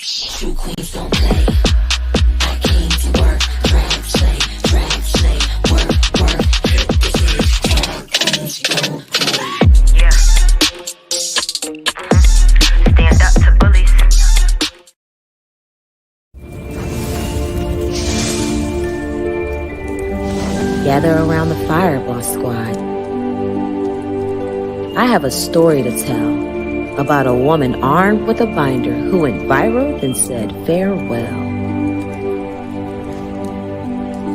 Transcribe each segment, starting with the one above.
True queens don't play. I came to work, drag slay, work, hit the stage. Drag queens don't play. Yeah. Stand up to bullies. Gather around the fire, Boss Squad. I have a story to tell about a woman armed with a binder who went viral and said farewell.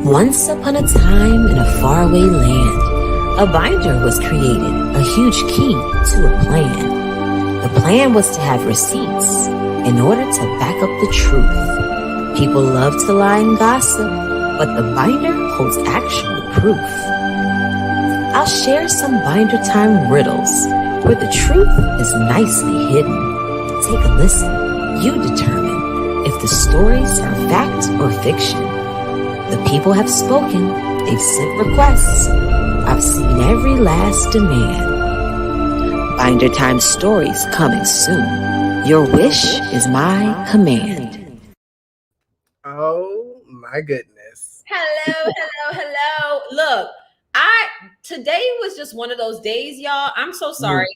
Once upon a time in a faraway land, a binder was created, a huge key to a plan. The plan was to have receipts in order to back up the truth. People love to lie and gossip, but the binder holds actual proof. I'll share some binder time riddles where the truth is nicely hidden. Take a listen. You determine if the stories are fact or fiction. The people have spoken. They've sent requests. I've seen every last demand. Binder time stories coming soon. Your wish is my command. Oh my goodness. Hello. Look, today was just one of those days, y'all. I'm so sorry.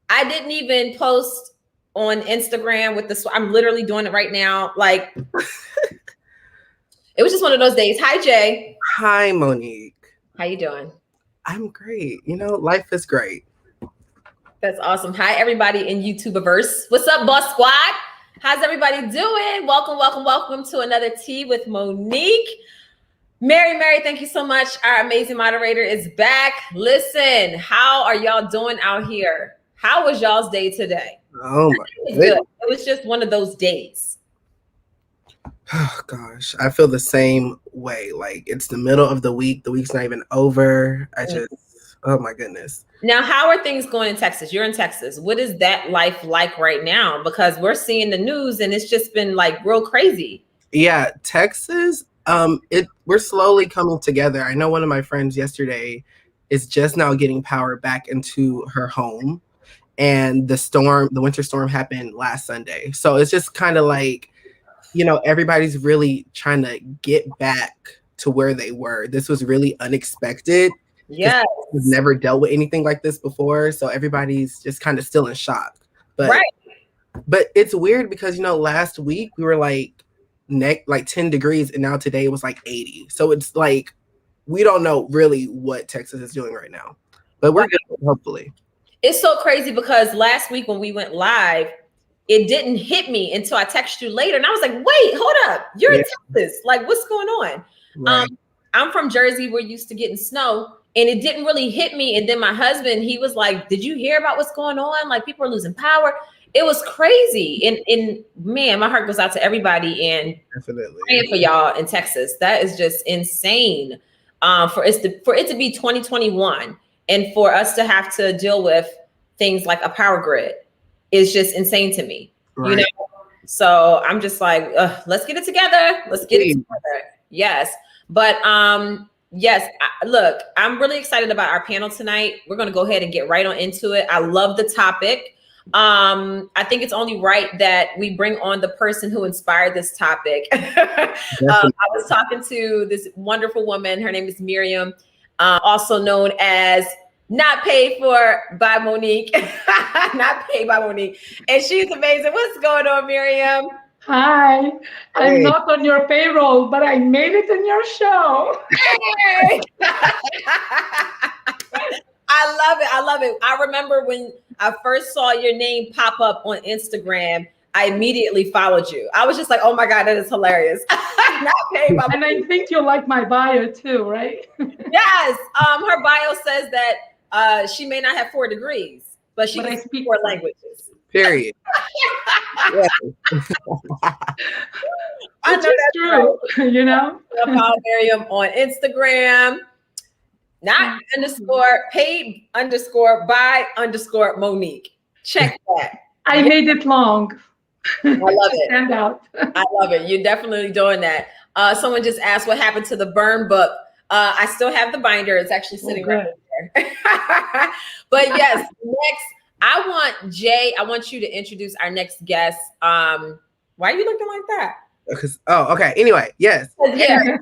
I didn't even post on Instagram with this. I'm literally doing it right now. Like, it was just one of those days. Hi, Jay. Hi, Monique. How you doing? I'm great. You know, life is great. That's awesome. Hi, everybody in YouTubeverse. What's up, Boss Squad? How's everybody doing? Welcome to another Tea with Monique. Mary, thank you so much. Our amazing moderator is back. Listen, how are y'all doing out here? How was y'all's day today? Oh my goodness. It was just one of those days. Oh gosh, I feel the same way. Like, it's the middle of the week. The week's not even over. Oh my goodness. Now, how are things going in Texas? You're in Texas. What is that life like right now? Because we're seeing the news and it's just been like real crazy. Yeah, Texas. We're slowly coming together. I know one of my friends yesterday is just now getting power back into her home, and the winter storm happened last Sunday. So it's just kind of like, you know, everybody's really trying to get back to where they were. This was really unexpected. Yeah, we've never dealt with anything like this before, so everybody's just kind of still in shock. But it's weird because, you know, last week we were like 10 degrees, and now today it was like 80. So it's like we don't know really what Texas is doing right now, but we're good, hopefully. It's so crazy because last week when we went live, it didn't hit me until I texted you later, and I was like, wait, hold up, you're in Texas, like what's going on? Right. I'm from Jersey. We're used to getting snow, and it didn't really hit me. And then my husband, he was like, did you hear about what's going on? Like, people are losing power. It was crazy. And man, my heart goes out to everybody, and definitely praying for y'all in Texas. That is just insane. For it to be 2021 and for us to have to deal with things like a power grid is just insane to me. Right. You know? So I'm just like, let's get it together. Yes. But yes, look, I'm really excited about our panel tonight. We're going to go ahead and get right on into it. I love the topic. I think it's only right that we bring on the person who inspired this topic. I was talking to this wonderful woman. Her name is Miriam, also known as Not Paid For by Monique. Not Paid by Monique. And she's amazing. What's going on, Miriam? Hi. I'm not on your payroll, but I made it in your show. Hey. I love it. I remember when I first saw your name pop up on Instagram, I immediately followed you. I was just like, oh my God, that is hilarious. Not paid by and I think you like my bio too, right? Yes. Her bio says that she may not have 4 degrees, but she can speak 4 languages. Period. I know that's true. Right. You know, follow Miriam on Instagram. Not _paid _by _Monique. Check that. I made it long. I love it. Stand out. I love it. You're definitely doing that. Someone just asked what happened to the burn book. I still have the binder. It's actually sitting right there. But yes, next, I want you to introduce our next guest. Why are you looking like that? Because okay. Anyway, yes. Yeah,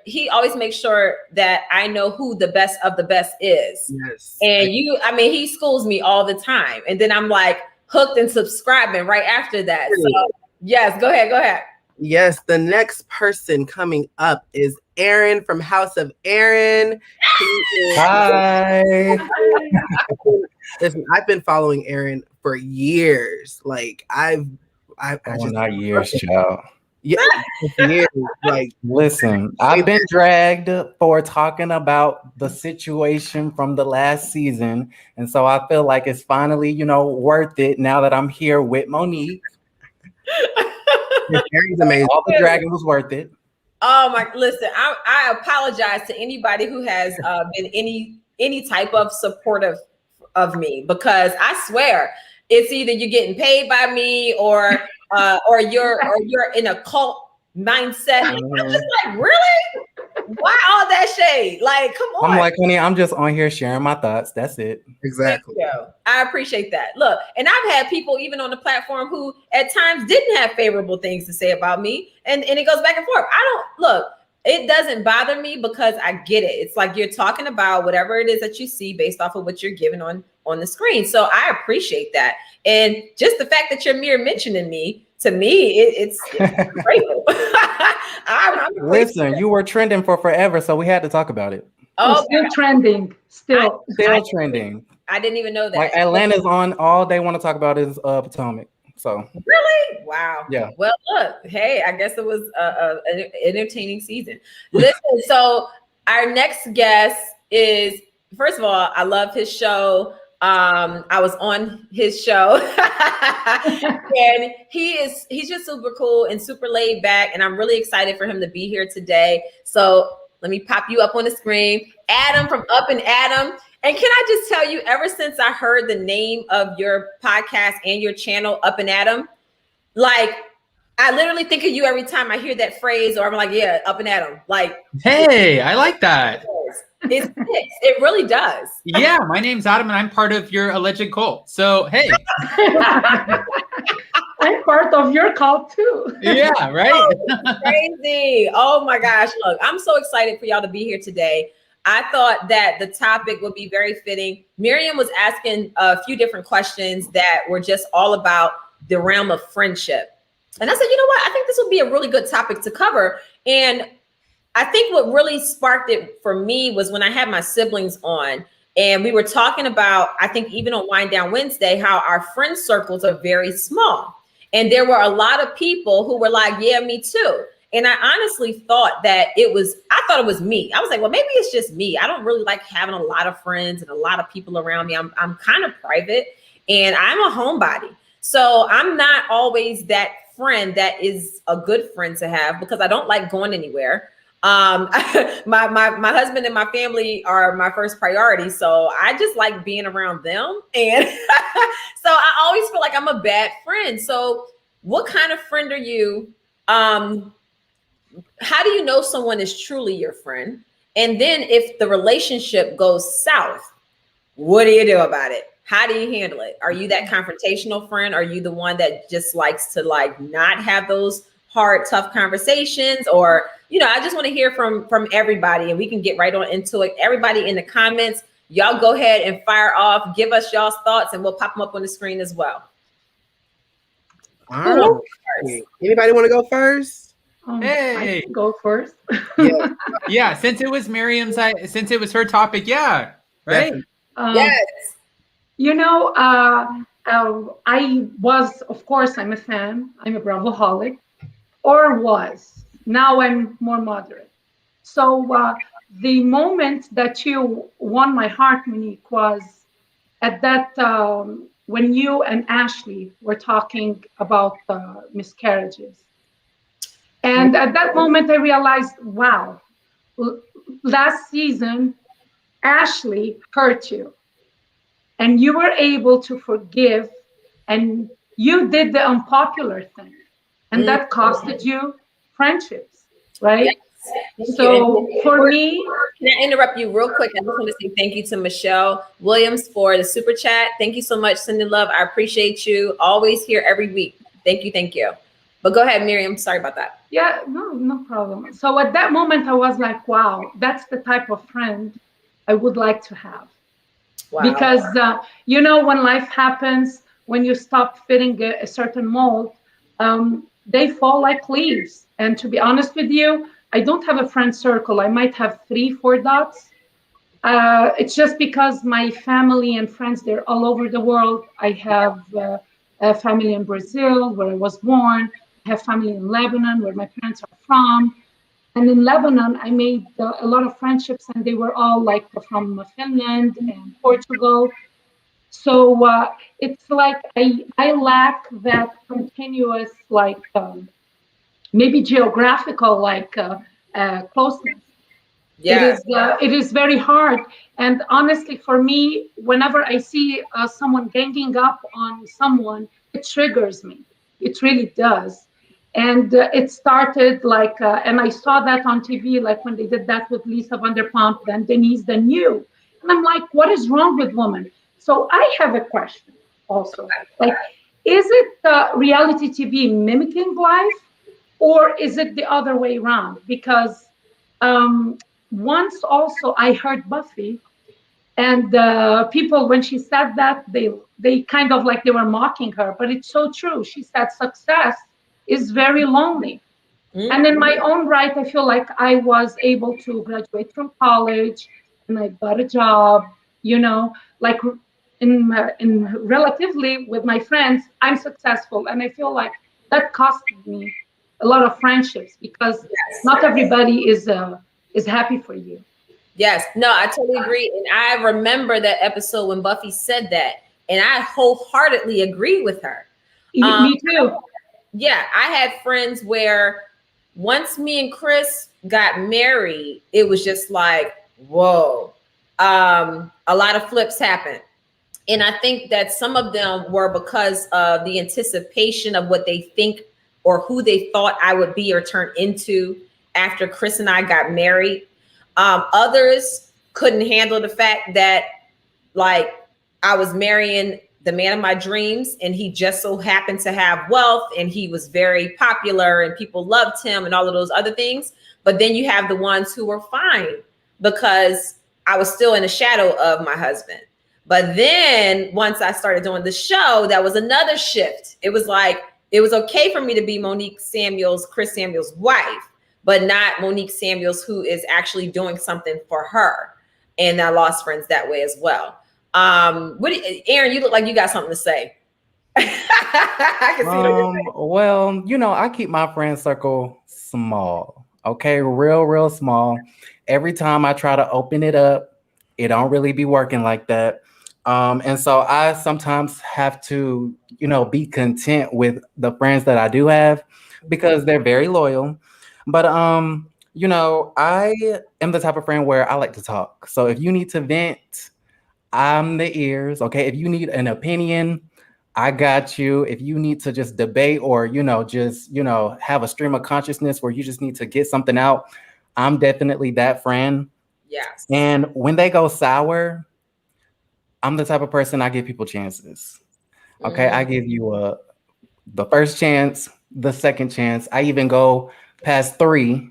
he always makes sure that I know who the best of the best is. Yes. And he schools me all the time. And then I'm like hooked and subscribing right after that. So yes, go ahead. Yes, the next person coming up is Aaron from House of Aaron. Hi. Listen, I've been following Aaron for years. Like not years, child. Yeah, years. Like, listen, I've been dragged for talking about the situation from the last season, and so I feel like it's finally, worth it now that I'm here with Monique. Aaron's amazing. All the dragging was worth it. Oh my! Listen, I apologize to anybody who has been any type of supportive of me, because I swear it's either you're getting paid by me or you're in a cult mindset. I'm just like, really? Why all that shade? Like, come on. I'm like, honey, I'm just on here sharing my thoughts. That's it. Exactly. Thank you. I appreciate that. Look, and I've had people even on the platform who at times didn't have favorable things to say about me, and it goes back and forth. It doesn't bother me because I get it. It's like you're talking about whatever it is that you see based off of what you're given on the screen. So I appreciate that. And just the fact that you're mere mentioning me, to me, it's grateful. Listen, you were trending for forever, so we had to talk about it. Oh, still trending. Still Trending. I didn't even know that. Like Atlanta's on, all they want to talk about is Potomac. So really? Wow. Yeah. Well, look, hey, I guess it was an entertaining season. Listen, so our next guest is, first of all, I love his show. I was on his show and he's just super cool and super laid back. And I'm really excited for him to be here today. So let me pop you up on the screen. Adam from Up and Adam. And can I just tell you, ever since I heard the name of your podcast and your channel, Up and Adam, like I literally think of you every time I hear that phrase, or I'm like, yeah, Up and Adam. Like, hey, I like that. It really does. Yeah, my name's Adam and I'm part of your alleged cult. So, hey. I'm part of your cult too. Yeah, right? Oh, crazy. Oh my gosh. Look, I'm so excited for y'all to be here today. I thought that the topic would be very fitting. Miriam was asking a few different questions that were just all about the realm of friendship. And I said, you know what? I think this would be a really good topic to cover. And I think what really sparked it for me was when I had my siblings on and we were talking about, I think even on Wind Down Wednesday, how our friend circles are very small. And there were a lot of people who were like, yeah, me too. And I honestly thought that it was me. I was like, well, maybe it's just me. I don't really like having a lot of friends and a lot of people around me. I'm kind of private and I'm a homebody. So I'm not always that friend that is a good friend to have because I don't like going anywhere. My husband and my family are my first priority. So I just like being around them. And so I always feel like I'm a bad friend. So what kind of friend are you? How do you know someone is truly your friend? And then if the relationship goes south, what do you do about it? How do you handle it? Are you that confrontational friend? Are you the one that just likes to like not have those hard, tough conversations? Or, I just want to hear from everybody and we can get right on into it. Everybody in the comments, y'all go ahead and fire off, give us y'all's thoughts and we'll pop them up on the screen as well. All right. Anybody want to go first? Hey, I can go first. Yeah, since it was Miriam's, since it was her topic, yeah, right? Yes. I was, of course, I'm a fan. I'm a Bravoholic, or was. Now I'm more moderate. So the moment that you won my heart, Monique, was at that when you and Ashley were talking about miscarriages. And at that moment, I realized, wow, last season, Ashley hurt you. And you were able to forgive, and you did the unpopular thing. And that costed you friendships, right? Yes. Thank So you. for me, Can I interrupt you real quick? I just want to say thank you to Michelle Williams for the super chat. Thank you so much, sending love. I appreciate you. Always here every week. Thank you, thank you. But go ahead, Miriam. Sorry about that. yeah, no problem. So at that moment, I was like, wow, that's the type of friend I would like to have. Wow. Because, you know, when life happens, when you stop fitting a certain mold, they fall like leaves. And to be honest with you, I don't have a friend circle. I might have 3-4 dots. It's just because my family and friends, they're all over the world. I have a family in Brazil, where I was born. I have family in Lebanon, where my parents are from. And in Lebanon, I made a lot of friendships, and they were all like from Finland and Portugal. So it's like I lack that continuous, like maybe geographical, like closeness. Yeah. It is very hard. And honestly, for me, whenever I see someone ganging up on someone, it triggers me. It really does. And it started like, and I saw that on TV, like when they did that with Lisa Vanderpump, then Denise, then you. And I'm like, what is wrong with women? So I have a question also. Like, is it reality TV mimicking life, or is it the other way around? Because once also I heard Buffy, and people, when she said that, they kind of like they were mocking her, but it's so true. She said success is very lonely. And in my own right, I feel like I was able to graduate from college and I got a job, you know, like in relatively with my friends, I'm successful. And I feel like that costed me a lot of friendships because not everybody is happy for you. Yes. No, I totally agree. And I remember that episode when Buffy said that, and I wholeheartedly agree with her. Me too. Yeah, I had friends where once me and Chris got married, it was just like, whoa. A lot of flips happened. And I think that some of them were because of the anticipation of what they think or who they thought I would be or turn into after Chris and I got married. Others couldn't handle the fact that, like, I was marrying the man of my dreams and he just so happened to have wealth and he was very popular and people loved him and all of those other things. But then you have the ones who were fine because I was still in the shadow of my husband. But then once I started doing the show, that was another shift. It was like, it was okay for me to be Monique Samuels, Chris Samuels' wife, but not Monique Samuels, who is actually doing something for her. And I lost friends that way as well. Aaron, you look like you got something to say. I can see it on your face. Well, you know, I keep my friend circle small. Okay, real small. Every time I try to open it up, it don't really be working like that. And so I sometimes have to, you know, be content with the friends that I do have because they're very loyal. But you know, I am the type of friend where I like to talk. So if you need to vent, I'm the ears. Okay. If you need an opinion, I got you. If you need to just debate or, you know, just, you know, have a stream of consciousness where you just need to get something out, I'm definitely that friend. Yes. And when they go sour, I'm the type of person I give people chances. Okay. I give you the first chance, the second chance. I even go past 3.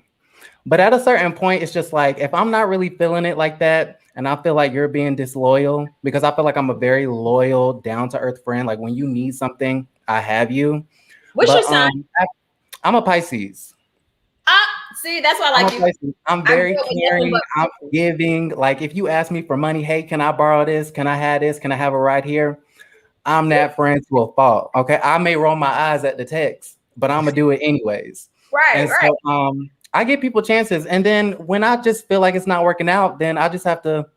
But at a certain point, it's just like, if I'm not really feeling it like that, and I feel like you're being disloyal, because I feel like I'm a very loyal, down-to-earth friend. Like when you need something, I have you. What's your sign? I'm a Pisces. See, that's why I like you. Pisces. I'm very caring. I'm giving. Like if you ask me for money, hey, can I borrow this? Can I have this? Can I have a ride here? I'm that friend to a fault. Okay. I may roll my eyes at the text, but I'm gonna do it anyways. Right. So I give people chances. And then when I just feel like it's not working out, then I just have to,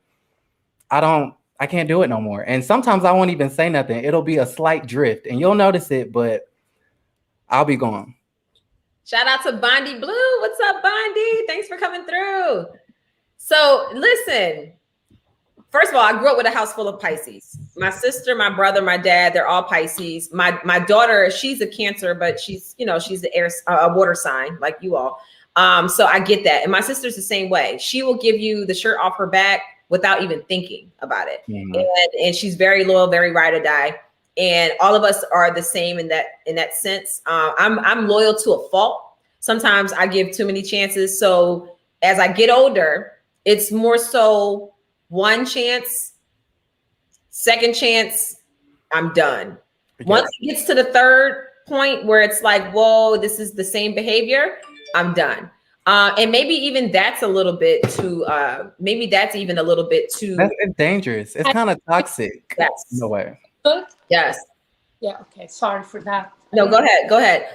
I can't do it no more. And sometimes I won't even say nothing. It'll be a slight drift and you'll notice it, but I'll be gone. Shout out to Bondi Blue. What's up, Bondi? Thanks for coming through. So listen, first of all, I grew up with a house full of Pisces. My sister, my brother, my dad, they're all Pisces. My daughter, she's a Cancer, but she's, you know, she's the air, a water sign like you all. So I get that. And my sister's the same way. She will give you the shirt off her back without even thinking about it. And she's very loyal, very ride or die. And all of us are the same in that sense. I'm loyal to a fault. Sometimes I give too many chances. So as I get older, it's more so one chance, second chance, I'm done. Once it gets to the third point where it's like, whoa, this is the same behavior, I'm done. And maybe even that's a little bit too, That's dangerous. It's kind of toxic. Yes. In a way. Yes. Yeah, okay, sorry for that. No, go ahead.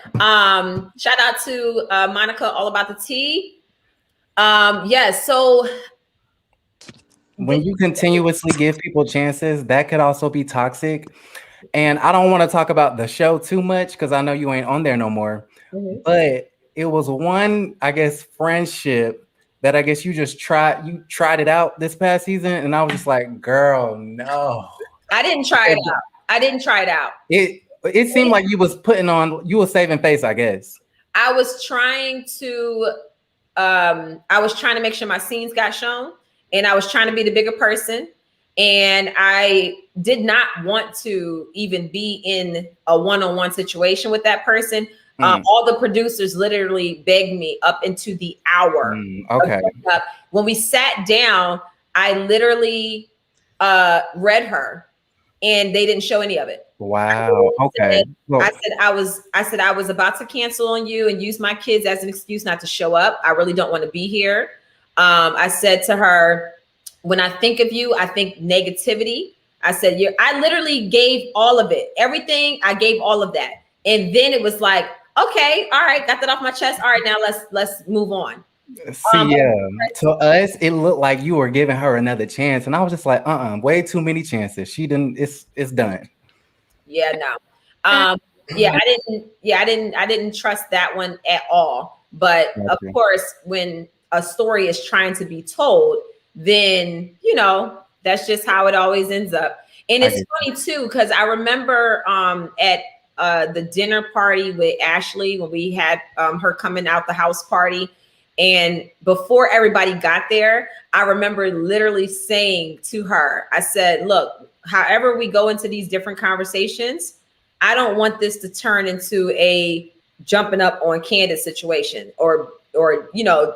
Shout out to Monica, all about the tea. Yes, so when you continuously give people chances, that could also be toxic. And I don't want to talk about the show too much because I know you ain't on there no more. But it was one, I guess, friendship that I guess you tried it out this past season, and I was just like, girl, no. I didn't try it out. It seemed like you were saving face, I guess. I was trying to make sure my scenes got shown, and I was trying to be the bigger person. And I did not want to even be in a one-on-one situation with that person. All the producers literally begged me up into the hour. Okay. When we sat down, I literally read her, and they didn't show any of it. Wow. Okay. I said I was about to cancel on you and use my kids as an excuse not to show up. I really don't want to be here. I said to her, when I think of you, I think negativity. I said, I literally gave all of it. Everything, I gave all of that. And then it was like, okay, all right, got that off my chest. All right, now let's move on. To us, it looked like you were giving her another chance. And I was just like, way too many chances. It's done. Yeah, no. I didn't trust that one at all. But of course, when a story is trying to be told, then that's just how it always ends up. And it's funny too, because I remember at the dinner party with Ashley when we had her coming out the house party, and before everybody got there, I remember literally saying to her, I said, look, however we go into these different conversations, I don't want this to turn into a jumping up on Candace situation or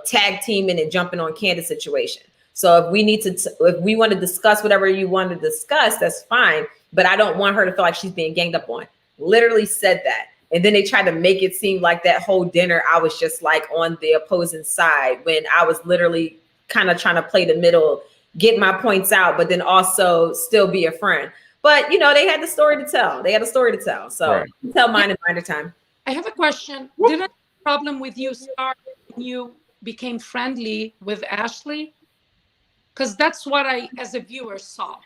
tag teaming and jumping on Candace situation. So if we want to discuss whatever you want to discuss, that's fine. But I don't want her to feel like she's being ganged up on. Literally said that. And then they tried to make it seem like that whole dinner, I was just like on the opposing side when I was literally kind of trying to play the middle, get my points out, but then also still be a friend. But, they had the story to tell. So tell mine in minor time. I have a question. Did I have a problem with you start when you became friendly with Ashley? Because that's what I, as a viewer, saw.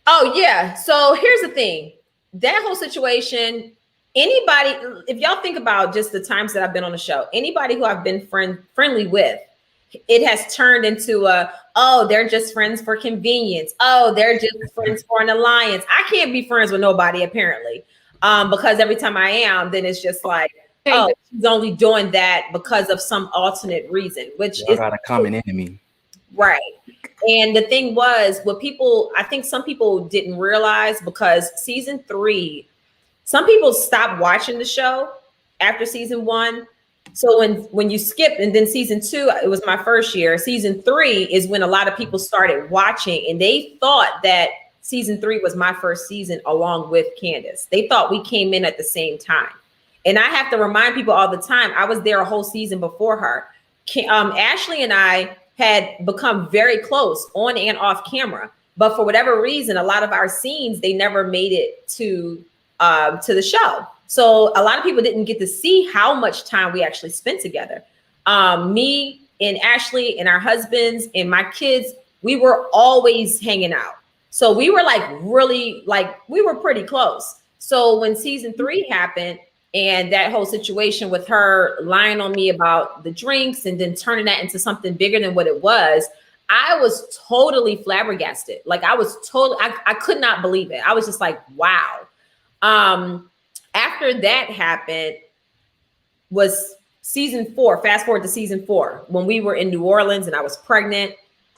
Oh, yeah. So here's the thing. That whole situation, anybody, if y'all think about just the times that I've been on the show, anybody who I've been friendly with, it has turned into they're just friends for convenience. Oh, they're just friends for an alliance. I can't be friends with nobody, apparently. Because every time I am, then it's just like, she's only doing that because of some alternate reason, which is got a common enemy. Right. And the thing was, I think some people didn't realize, because season 3, some people stopped watching the show after season 1. So when you skip, and then season 2, it was my first year. Season 3 is when a lot of people started watching, and they thought that season 3 was my first season along with Candace. They thought we came in at the same time. And I have to remind people all the time, I was there a whole season before her. Ashley and I had become very close on and off camera, but for whatever reason, a lot of our scenes, they never made it to the show. So a lot of people didn't get to see how much time we actually spent together. Me and Ashley and our husbands and my kids, we were always hanging out. So we were we were pretty close. So when season 3 happened, and that whole situation with her lying on me about the drinks and then turning that into something bigger than what it was, I was totally flabbergasted. Like I could not believe it. I was just like, wow. After that happened was season 4, fast forward to season 4, when we were in New Orleans and I was pregnant,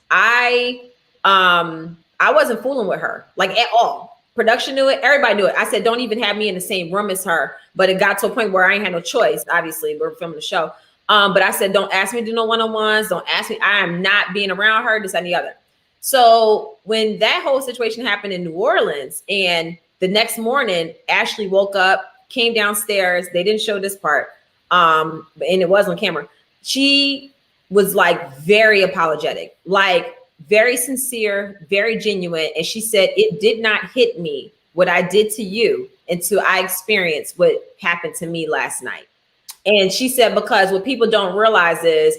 I wasn't fooling with her like at all. Production knew it, everybody knew it. I said, don't even have me in the same room as her. But it got to a point where I ain't had no choice. Obviously, we're filming the show. But I said, don't ask me to do no one-on-ones. Don't ask me. I am not being around her, this and the other. So when that whole situation happened in New Orleans, and the next morning, Ashley woke up, came downstairs. They didn't show this part, and it was on camera. She was like very apologetic, like very sincere, very genuine. And she said, it did not hit me what I did to you until I experienced what happened to me last night. And she said, because what people don't realize is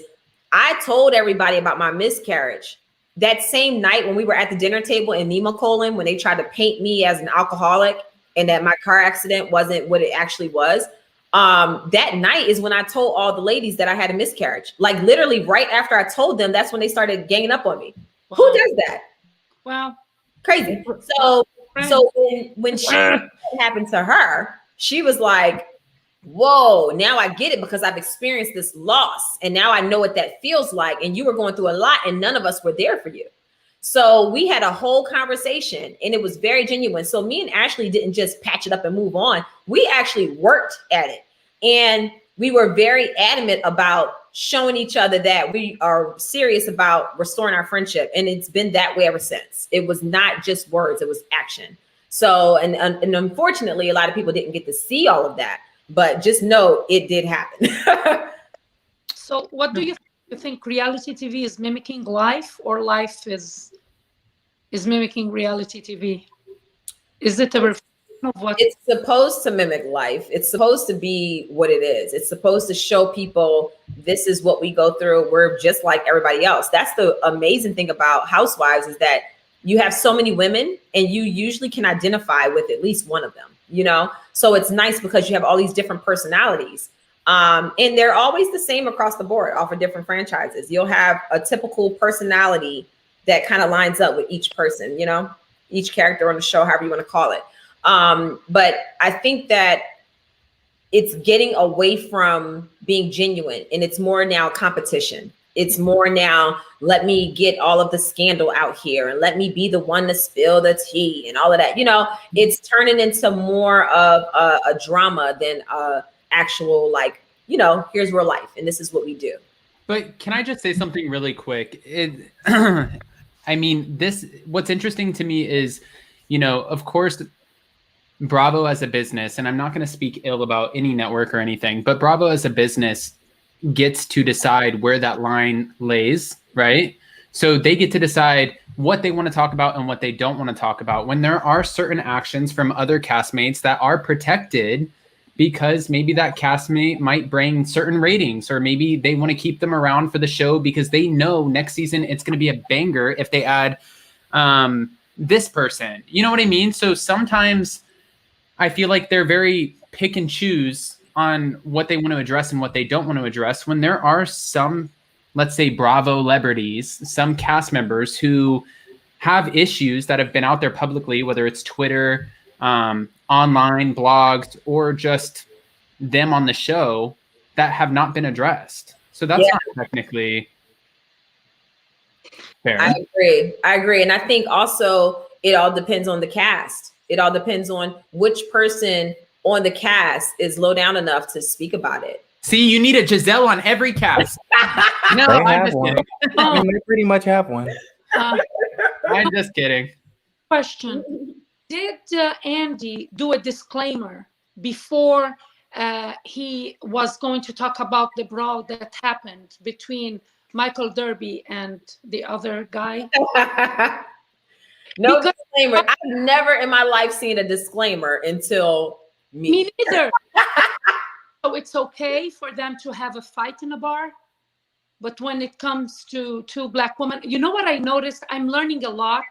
I told everybody about my miscarriage that same night when we were at the dinner table in Nemacolin, when they tried to paint me as an alcoholic and that my car accident wasn't what it actually was. That night is when I told all the ladies that I had a miscarriage. Like literally right after I told them, that's when they started ganging up on me. Wow. Who does that? Wow. Crazy. So when she happened to her, she was like, whoa, now I get it because I've experienced this loss and now I know what that feels like. And you were going through a lot and none of us were there for you. So we had a whole conversation and it was very genuine. So me and Ashley didn't just patch it up and move on. We actually worked at it. And we were very adamant about showing each other that we are serious about restoring our friendship. And it's been that way ever since. It was not just words, it was action. So, and unfortunately, a lot of people didn't get to see all of that, but just know it did happen. So what do you think? You think reality TV is mimicking life, or life is mimicking reality TV? Is it a reflection of what? It's supposed to mimic life. It's supposed to be what it is. It's supposed to show people this is what we go through. We're just like everybody else. That's the amazing thing about Housewives, is that you have so many women and you usually can identify with at least one of them, you know? So it's nice because you have all these different personalities. And they're always the same across the board, off of different franchises. You'll have a typical personality that kind of lines up with each person, you know, each character on the show, however you want to call it. But I think that it's getting away from being genuine, and it's more now competition. It's more now, let me get all of the scandal out here and let me be the one to spill the tea and all of that. You know, it's turning into more of a drama than actual, like, you know, here's real life and this is what we do. But can I just say something really quick? I mean, what's interesting to me is, you know, of course, Bravo as a business, and I'm not going to speak ill about any network or anything, but Bravo as a business gets to decide where that line lays, right? So they get to decide what they want to talk about and what they don't want to talk about. When there are certain actions from other castmates that are protected because maybe that castmate might bring certain ratings, or maybe they want to keep them around for the show because they know next season it's going to be a banger if they add this person. You know what I mean? So sometimes I feel like they're very pick and choose on what they want to address and what they don't want to address, when there are some, let's say, Bravo celebrities, some cast members who have issues that have been out there publicly, whether it's Twitter, online blogs, or just them on the show, that have not been addressed. So that's not technically fair. I agree. And I think also it all depends on the cast. It all depends on which person on the cast is low down enough to speak about it. See, you need a Giselle on every cast. No, They I'm have just one. kidding. I mean, they pretty much have one. I'm just kidding. Question. Did Andy do a disclaimer before he was going to talk about the brawl that happened between Michael Derby and the other guy? No disclaimer. I've never in my life seen a disclaimer until me neither. So it's okay for them to have a fight in a bar, but when it comes to two Black women, you know what I noticed? I'm learning a lot.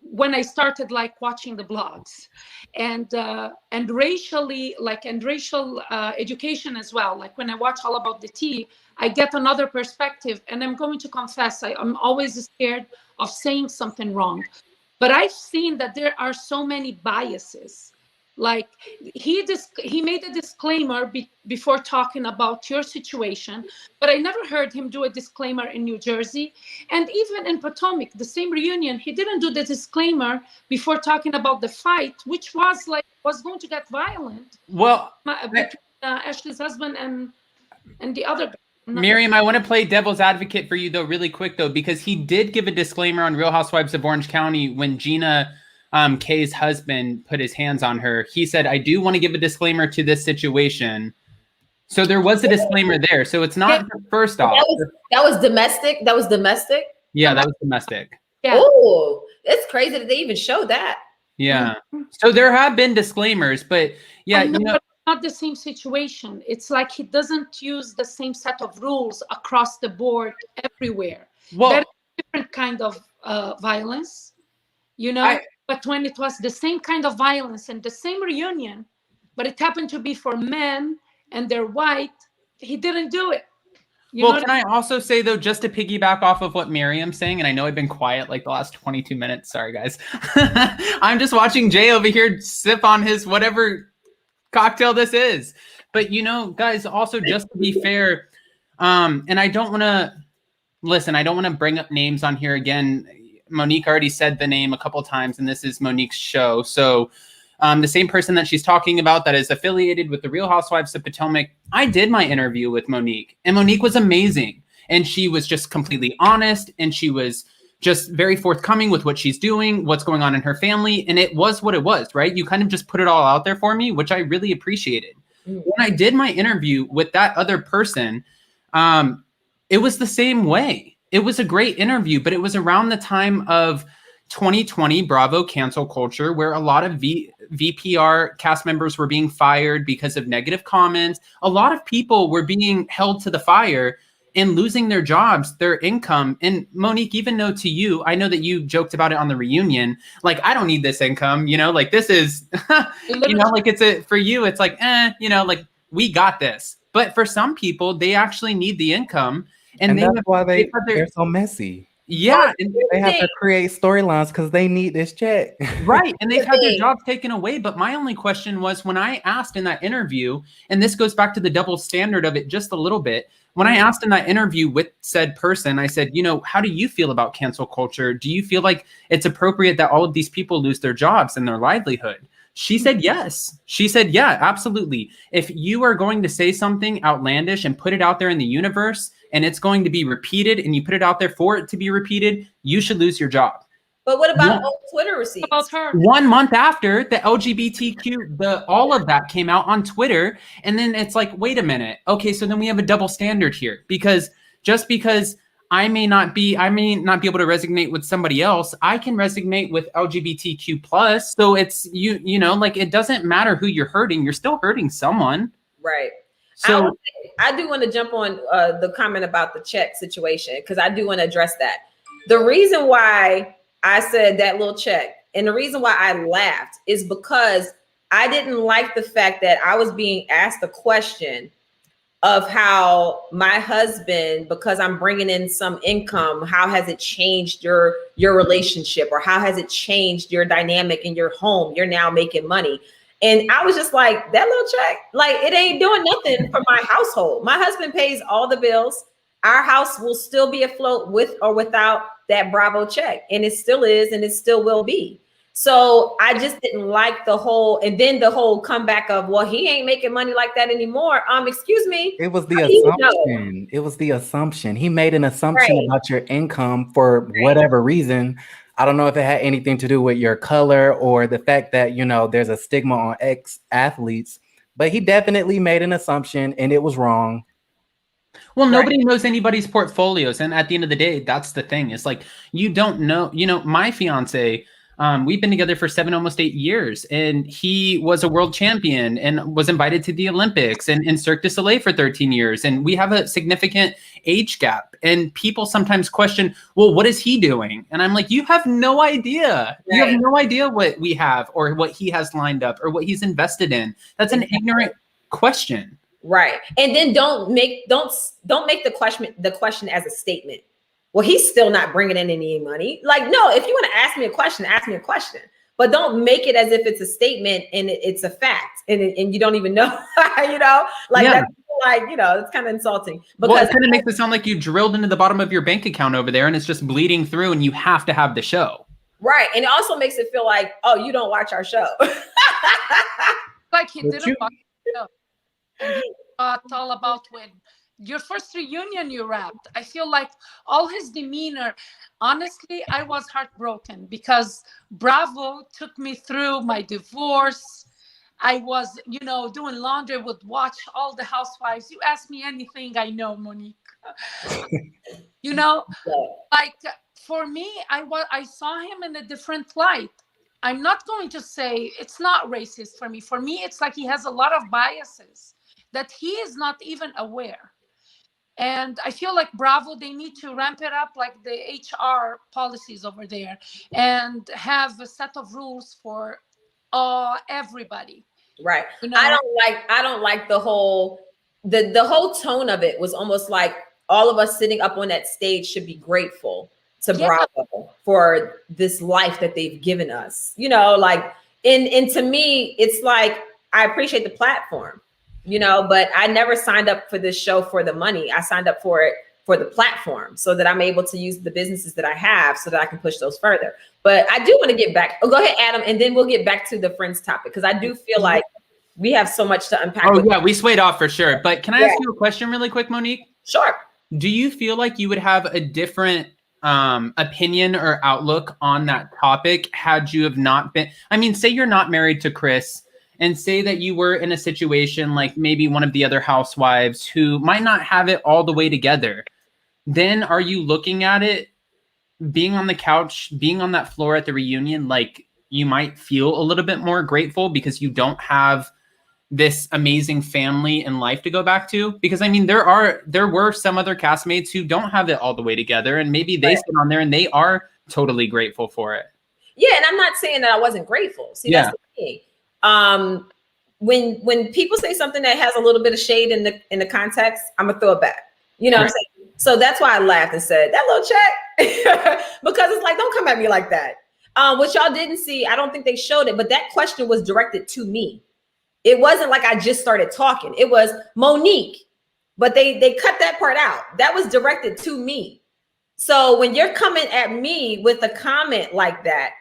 When I started like watching the blogs and racially, like, and racial education as well. Like when I watch All About the Tea, I get another perspective, and I'm going to confess, I'm always scared of saying something wrong, but I've seen that there are so many biases Like he made a disclaimer before talking about your situation, but I never heard him do a disclaimer in New Jersey. And even in Potomac, the same reunion, he didn't do the disclaimer before talking about the fight, which was going to get violent. Well, Between Ashley's husband and the other guy. Miriam, I want to play devil's advocate for you though, really quick though, because he did give a disclaimer on Real Housewives of Orange County when Gina Kay's husband put his hands on her. He said, I do want to give a disclaimer to this situation. So there was a disclaimer there. So it's not first off. That was domestic. That was domestic. Yeah, that was domestic. Yeah. Oh, it's crazy that they even showed that. Yeah. So there have been disclaimers, but yeah, but not the same situation. It's like he doesn't use the same set of rules across the board everywhere. Well, Very different kind of violence, But when it was the same kind of violence and the same reunion, but it happened to be for men and they're white, he didn't do it. Can I also say, though, just to piggyback off of what Miriam's saying, and I know I've been quiet like the last 22 minutes. Sorry, guys. I'm just watching Jay over here sip on his whatever cocktail this is. But, guys, also just to be fair, and I don't want to bring up names on here again. Monique already said the name a couple of times, and this is Monique's show. So the same person that she's talking about that is affiliated with the Real Housewives of Potomac, I did my interview with Monique, and Monique was amazing. And she was just completely honest, and she was just very forthcoming with what she's doing, what's going on in her family. And it was what it was, right? You kind of just put it all out there for me, which I really appreciated. When I did my interview with that other person, it was the same way. It was a great interview, but it was around the time of 2020 Bravo cancel culture, where a lot of VPR cast members were being fired because of negative comments. A lot of people were being held to the fire and losing their jobs, their income. And Monique, even though to you, I know that you joked about it on the reunion, like, I don't need this income, like this is, like for you, it's like, like we got this. But for some people, they actually need the income. And that's why they're so messy. Yeah. And they have to create storylines because they need this check. Right. And they've had their jobs taken away. But my only question was, when I asked in that interview, and this goes back to the double standard of it just a little bit. When I asked in that interview with said person, I said, how do you feel about cancel culture? Do you feel like it's appropriate that all of these people lose their jobs and their livelihood? She said yes. She said, yeah, absolutely. If you are going to say something outlandish and put it out there in the universe, and it's going to be repeated, and you put it out there for it to be repeated, you should lose your job. But what about old Twitter receipts? About her? 1 month after the LGBTQ, all of that came out on Twitter, and then it's like, wait a minute. Okay, so then we have a double standard here, because just because I may not be able to resonate with somebody else, I can resonate with LGBTQ plus. So it's like, it doesn't matter who you're hurting, you're still hurting someone. Right. So I do want to jump on the comment about the check situation, because I do want to address that. The reason why I said that little check, and the reason why I laughed, is because I didn't like the fact that I was being asked a question of how my husband, because I'm bringing in some income, how has it changed your relationship, or how has it changed your dynamic in your home? You're now making money. And I was just like, that little check, like, it ain't doing nothing for my household. My husband pays all the bills. Our house will still be afloat with or without that Bravo check. And it still is, and it still will be. So I just didn't like the whole comeback of, well, he ain't making money like that anymore. Excuse me. It was the assumption. It was the assumption. He made an assumption about your income for whatever reason. I don't know if it had anything to do with your color or the fact that, there's a stigma on ex-athletes, but he definitely made an assumption, and it was wrong. Well, nobody knows anybody's portfolios. And at the end of the day, that's the thing. It's like, you don't know, my fiance, we've been together for almost 8 years, and he was a world champion and was invited to the Olympics and in Cirque du Soleil for 13 years. And we have a significant age gap, and people sometimes question, well, what is he doing? And I'm like, you have no idea. Right. You have no idea what we have, or what he has lined up, or what he's invested in. That's an ignorant question. Right. And then don't make the question as a statement. Well, he's still not bringing in any money. Like, no, if you want to ask me a question, but don't make it as if it's a statement and it's a fact and you don't even know, you know, like Yeah. that's like, you know, it's kind of insulting Well, because it kind of makes it sound like you drilled into the bottom of your bank account over there and it's just bleeding through and you have to have the show. right. And it also makes it feel like, oh, you don't watch our show. Like he But didn't you- watch the show. And he thought all about when your first reunion you rapped. I feel like all his demeanor, honestly, I was heartbroken because Bravo took me through my divorce. I was, you know, doing laundry, would watch all the housewives. You ask me anything, I know, Monique. You know, like for me, I saw him in a different light. I'm not going to say it's not racist for me. For me, it's like he has a lot of biases that he is not even aware. And I feel like Bravo, they need to ramp it up like the HR policies over there and have a set of rules for everybody. Right. You know? I don't like the whole tone of it was almost like all of us sitting up on that stage should be grateful to Yeah. Bravo for this life that they've given us. You know, like and to me, it's like I appreciate the platform, you know, but I never signed up for this show for the money. I signed up for it for the platform so that I'm able to use the businesses that I have so that I can push those further. But I do want to get back. Oh, go ahead, Adam, and then we'll get back to the Friends topic because I do feel like we have so much to unpack. Oh, yeah, we swayed off for sure. But can I ask Yeah. you a question really quick, Monique? Sure. Do you feel like you would have a different opinion or outlook on that topic had you have not been, I mean, say you're not married to Chris and say that you were in a situation like maybe one of the other housewives who might not have it all the way together. Then are you looking at it being on the couch, being on that floor at the reunion, like you might feel a little bit more grateful because you don't have this amazing family and life to go back to? Because I mean, there were some other castmates who don't have it all the way together and maybe they sit on there and they are totally grateful for it. Yeah, and I'm not saying that I wasn't grateful. See, that's the thing. When people say something that has a little bit of shade in the context, I'm gonna throw it back. You know what I'm saying? So that's why I laughed and said that little check because it's like, don't come at me like that. What y'all didn't see, I don't think they showed it, but that question was directed to me. It wasn't like I just started talking. It was Monique, but they cut that part out. That was directed to me. So when you're coming at me with a comment like that,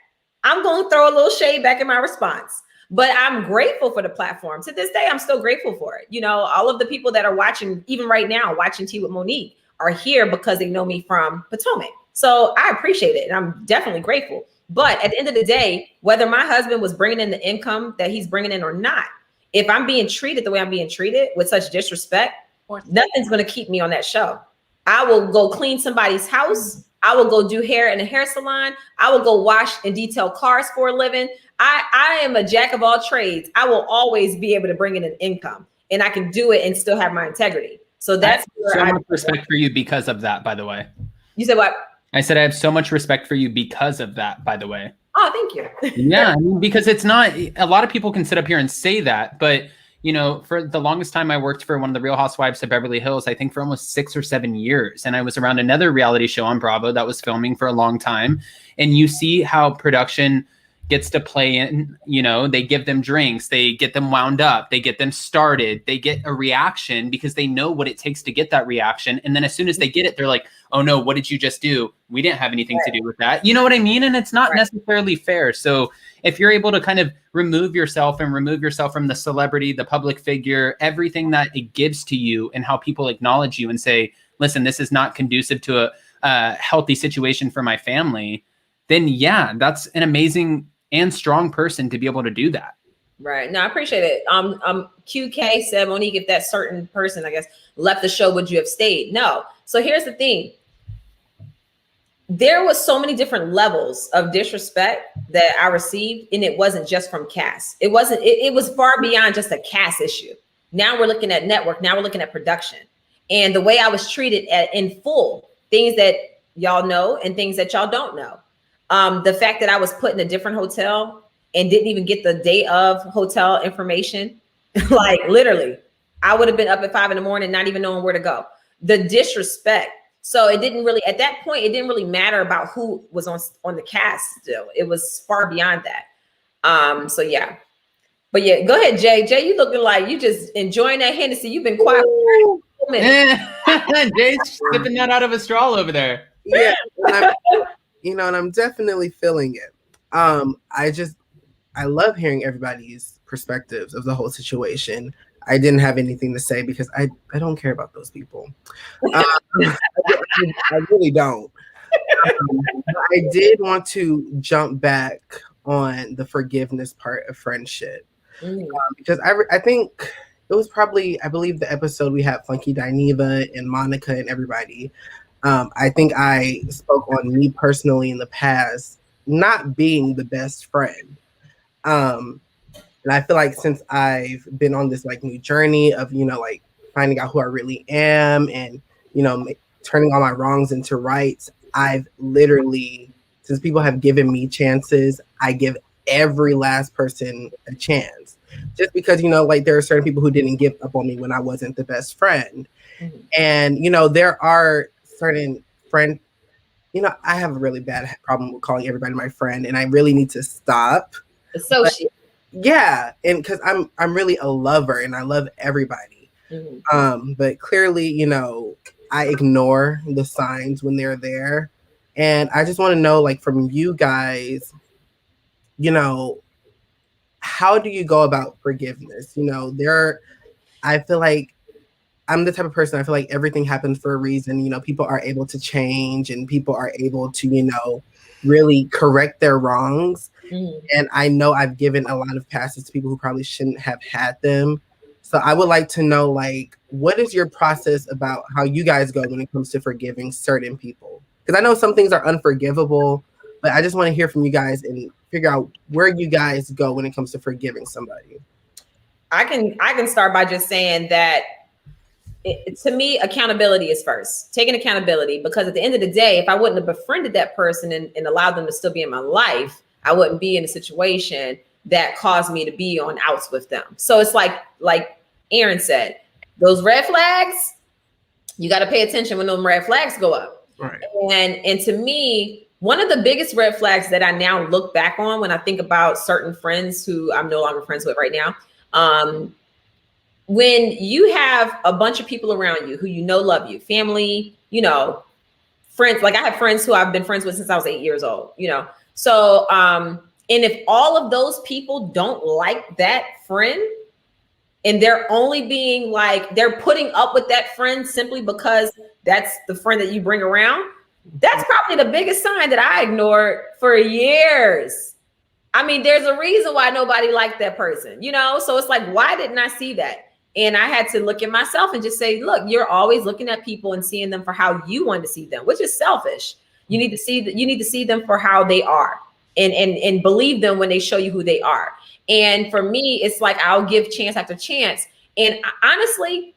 I'm going to throw a little shade back in my response. But I'm grateful for the platform. To this day, I'm still grateful for it. You know, all of the people that are watching, even right now, watching Tea with Monique, are here because they know me from Potomac. So I appreciate it, and I'm definitely grateful. But at the end of the day, whether my husband was bringing in the income that he's bringing in or not, if I'm being treated the way I'm being treated with such disrespect, nothing's going to keep me on that show. I will go clean somebody's house. I will go do hair in a hair salon. I will go wash and detail cars for a living. I am a jack of all trades. I will always be able to bring in an income, and I can do it and still have my integrity. So that's I have so much respect for you because of that, by the way. You said what? I said I have so much respect for you because of that, by the way. Oh, thank you. Yeah, I mean, because it's not, a lot of people can sit up here and say that, but you know, for the longest time I worked for one of the Real Housewives of Beverly Hills, I think for almost 6 or 7 years. And I was around another reality show on Bravo that was filming for a long time. And you see how production gets to play in, you know, they give them drinks, they get them wound up, they get them started, they get a reaction because they know what it takes to get that reaction. And then as soon as they get it, they're like, oh no, what did you just do? We didn't have anything to do with that. You know what I mean? And it's not necessarily fair. So if you're able to kind of remove yourself from the celebrity, the public figure, everything that it gives to you and how people acknowledge you and say, listen, this is not conducive to a healthy situation for my family, then yeah, that's an amazing and strong person to be able to do that. Right. No, I appreciate it. QK said, Monique, if that certain person, I guess, left the show, would you have stayed? No. So here's the thing. There was so many different levels of disrespect that I received, and it wasn't just from cast. It was far beyond just a cast issue. Now we're looking at network. Now we're looking at production. And the way I was treated in full, things that y'all know and things that y'all don't know. The fact that I was put in a different hotel and didn't even get the day of hotel information, like literally, I would have been up at 5 a.m, not even knowing where to go. The disrespect. So it didn't really, at that point, it didn't really matter about who was on the cast still. It was far beyond that. So yeah. But yeah, go ahead, Jay. Jay, you looking like you just enjoying that Hennessy. You've been quiet for a minute. Jay's sipping that out of a straw over there. Yeah, and I'm definitely feeling it. I love hearing everybody's perspectives of the whole situation. I didn't have anything to say because I don't care about those people. I really don't. I did want to jump back on the forgiveness part of friendship because I think it was probably, I believe, the episode we had Flunky Dineva and Monica and everybody. I think I spoke on me personally in the past not being the best friend. And I feel like since I've been on this like new journey of, like finding out who I really am and, turning all my wrongs into rights, I've literally, since people have given me chances, I give every last person a chance. Just because, like there are certain people who didn't give up on me when I wasn't the best friend. Mm-hmm. And, there are certain friends, I have a really bad problem with calling everybody my friend, and I really need to stop. Associate. Yeah, and because I'm really a lover and I love everybody. Mm-hmm. But clearly, I ignore the signs when they're there. And I just want to know, like, from you guys, how do you go about forgiveness? I feel like I'm the type of person, I feel like everything happens for a reason. People are able to change and people are able to, really correct their wrongs. Mm. And I know I've given a lot of passes to people who probably shouldn't have had them. So I would like to know, like, what is your process about how you guys go when it comes to forgiving certain people? Because I know some things are unforgivable, but I just want to hear from you guys and figure out where you guys go when it comes to forgiving somebody. I can start by just saying that to me, accountability is first. Taking accountability, because at the end of the day, if I wouldn't have befriended that person and allowed them to still be in my life, I wouldn't be in a situation that caused me to be on outs with them. So it's like Aaron said, those red flags, you got to pay attention when those red flags go up. Right. And to me, one of the biggest red flags that I now look back on when I think about certain friends who I'm no longer friends with right now, when you have a bunch of people around you who love you, family, friends, like I have friends who I've been friends with since I was 8 years old, So, and if all of those people don't like that friend and they're only being like, they're putting up with that friend simply because that's the friend that you bring around, that's probably the biggest sign that I ignored for years. I mean, there's a reason why nobody liked that person, So it's like, why didn't I see that? And I had to look at myself and just say, look, you're always looking at people and seeing them for how you want to see them, which is selfish. You need to see them for how they are and believe them when they show you who they are. And for me, it's like, I'll give chance after chance. And honestly,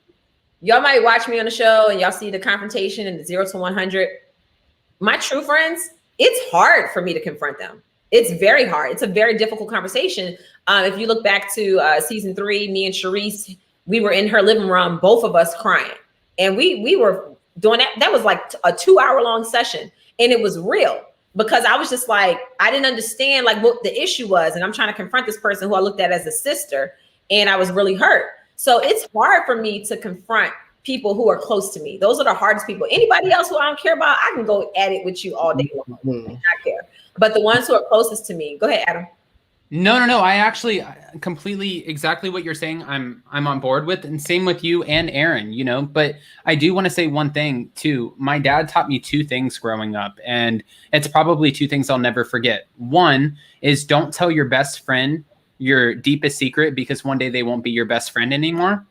y'all might watch me on the show and y'all see the confrontation and the 0 to 100. My true friends, it's hard for me to confront them. It's very hard. It's a very difficult conversation. If you look back to season 3, me and Sharice, we were in her living room, both of us crying. And we were doing that. That was like a 2-hour-long session. And it was real because I was just like, I didn't understand like what the issue was. And I'm trying to confront this person who I looked at as a sister. And I was really hurt. So it's hard for me to confront people who are close to me. Those are the hardest people. Anybody else who I don't care about, I can go at it with you all day long. Mm-hmm. I care. But the ones who are closest to me, go ahead, Adam. No. I actually completely exactly what you're saying. I'm on board with, and same with you and Aaron, but I do want to say one thing too. My dad taught me 2 things growing up, and it's probably 2 things I'll never forget. One is don't tell your best friend your deepest secret because one day they won't be your best friend anymore.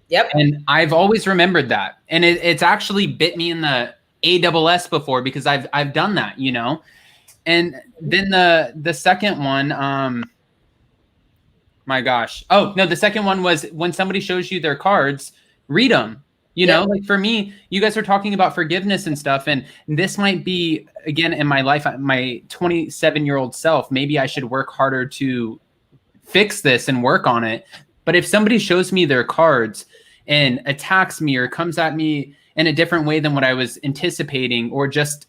Yep. And I've always remembered that. And it's actually bit me in the ASS before because I've done that, And then the second one, my gosh. Oh, no, the second one was when somebody shows you their cards, read them. Like for me, you guys are talking about forgiveness and stuff. And this might be, again, in my life, my 27-year-old self, maybe I should work harder to fix this and work on it. But if somebody shows me their cards and attacks me or comes at me in a different way than what I was anticipating or just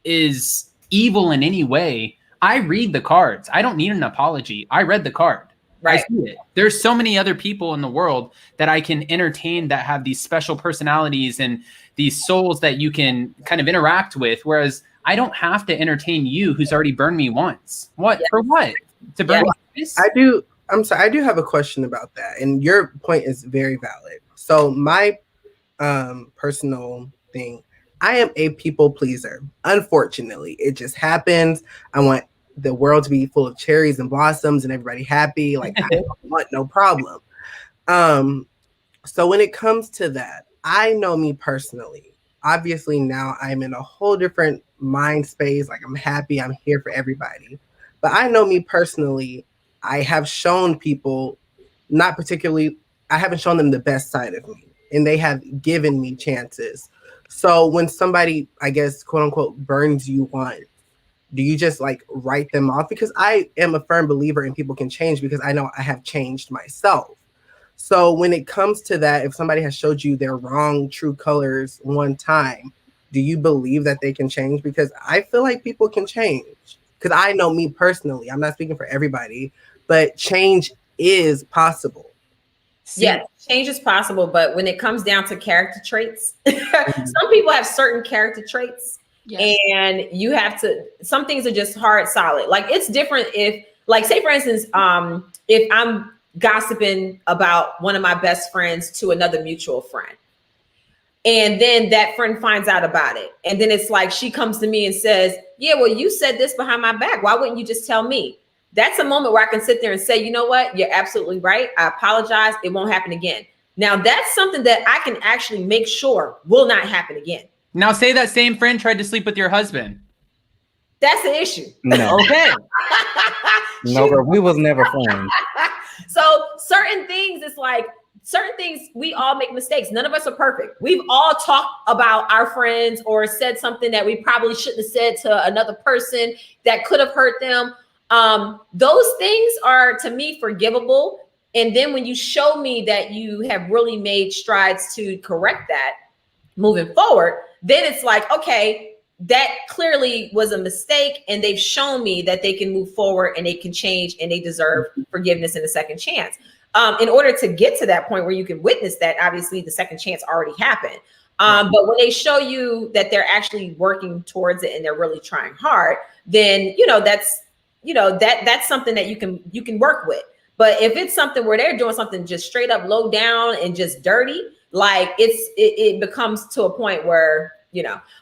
is evil in any way, I read the cards. I don't need an apology. I read the card. Right. I see it. There's so many other people in the world that I can entertain that have these special personalities and these souls that you can kind of interact with. Whereas I don't have to entertain you who's already burned me once. What? Yes. For what? To burn me twice? I'm sorry. I do have a question about that. And your point is very valid. So my personal thing, I am a people pleaser. Unfortunately, it just happens. I want the world to be full of cherries and blossoms and everybody happy. Like I don't want no problem. So when it comes to that, I know me personally. Obviously now I'm in a whole different mind space. Like I'm happy, I'm here for everybody. But I know me personally, I have shown people, not particularly, I haven't shown them the best side of me, and they have given me chances. So when somebody, I guess, quote unquote, burns you once, do you just like write them off? Because I am a firm believer in people can change, because I know I have changed myself. So when it comes to that, if somebody has showed you their wrong true colors one time, do you believe that they can change? Because I feel like people can change. Because I know me personally, I'm not speaking for everybody, but change is possible. Yes, change is possible, but when it comes down to character traits, some people have certain character traits. Yes. And you have to, some things are just hard, solid. Like it's different if, like, say for instance, if I'm gossiping about one of my best friends to another mutual friend, and then that friend finds out about it. And then it's like, she comes to me and says, yeah, well, you said this behind my back. Why wouldn't you just tell me? That's a moment where I can sit there and say, you know what? You're absolutely right. I apologize. It won't happen again. Now that's something that I can actually make sure will not happen again. Now say that same friend tried to sleep with your husband. That's an issue. No. Okay. No, but we was never friends. So certain things, it's like certain things, we all make mistakes. None of us are perfect. We've all talked about our friends or said something that we probably shouldn't have said to another person that could have hurt them. Those things are, to me, forgivable. And then when you show me that you have really made strides to correct that moving forward, then it's like, okay, that clearly was a mistake, and they've shown me that they can move forward and they can change and they deserve forgiveness and a second chance. In order to get to that point where you can witness that, obviously the second chance already happened. But when they show you that they're actually working towards it and they're really trying hard, then that's something that you can work with. But if it's something where they're doing something just straight up low down and just dirty, like it becomes to a point where,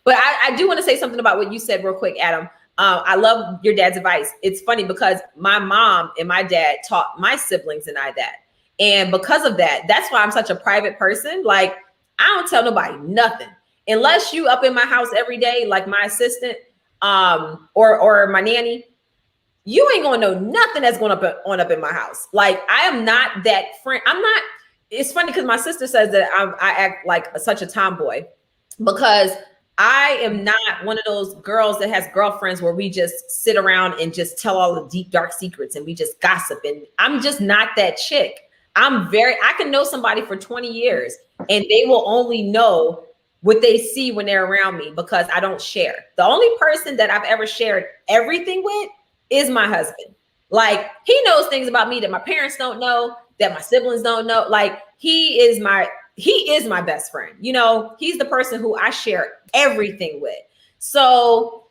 but I do want to say something about what you said real quick, Adam. I love your dad's advice. It's funny because my mom and my dad taught my siblings and I that. And because of that, that's why I'm such a private person. Like, I don't tell nobody nothing unless you up in my house every day, like my assistant, or my nanny. You ain't gonna know nothing that's going up in my house. Like, I am not that friend. I'm not. It's funny because my sister says that I act like such a tomboy, because I am not one of those girls that has girlfriends where we just sit around and just tell all the deep, dark secrets and we just gossip. And I'm just not that chick. I can know somebody for 20 years and they will only know what they see when they're around me, because I don't share. The only person that I've ever shared everything with is my husband. Like, he knows things about me that my parents don't know, that my siblings don't know. Like, he is my best friend. He's the person who I share everything with. So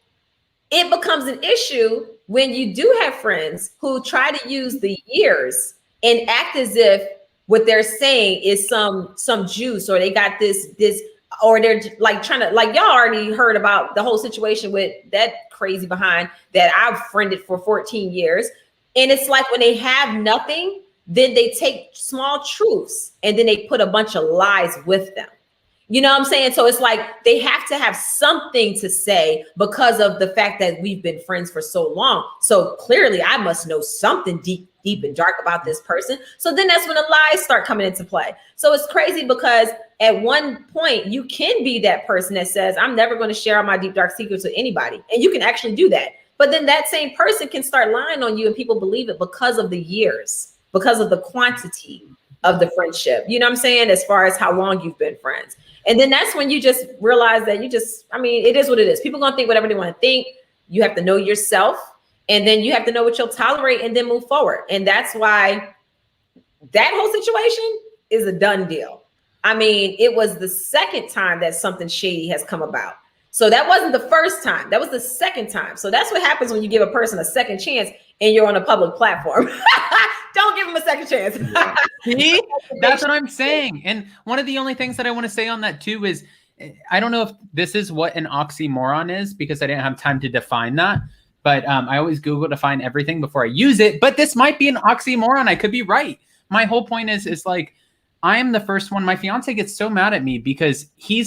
it becomes an issue when you do have friends who try to use the years and act as if what they're saying is some juice, or they got this, or they're like trying to, like, y'all already heard about the whole situation with that crazy behind that I've friended for 14 years. And it's like when they have nothing, then they take small truths and then they put a bunch of lies with them. You know what I'm saying? So it's like they have to have something to say because of the fact that we've been friends for so long. So clearly I must know something deep and dark about this person. So then that's when the lies start coming into play. So it's crazy because at one point you can be that person that says, I'm never going to share all my deep, dark secrets with anybody. And you can actually do that. But then that same person can start lying on you and people believe it because of the years, because of the quantity of the friendship. You know what I'm saying? As far as how long you've been friends. And then that's when you just realize that it is what it is. People are going to think whatever they want to think. You have to know yourself. And then you have to know what you'll tolerate and then move forward. And that's why that whole situation is a done deal. I mean, it was the second time that something shady has come about. So that wasn't the first time. That was the second time. So that's what happens when you give a person a second chance and you're on a public platform. Don't give them a second chance. See? That's what I'm saying. And one of the only things that I want to say on that too is, I don't know if this is what an oxymoron is because I didn't have time to define that. But I always Google to find everything before I use it. But this might be an oxymoron. I could be right. My whole point is like, I am the first one. My fiance gets so mad at me because he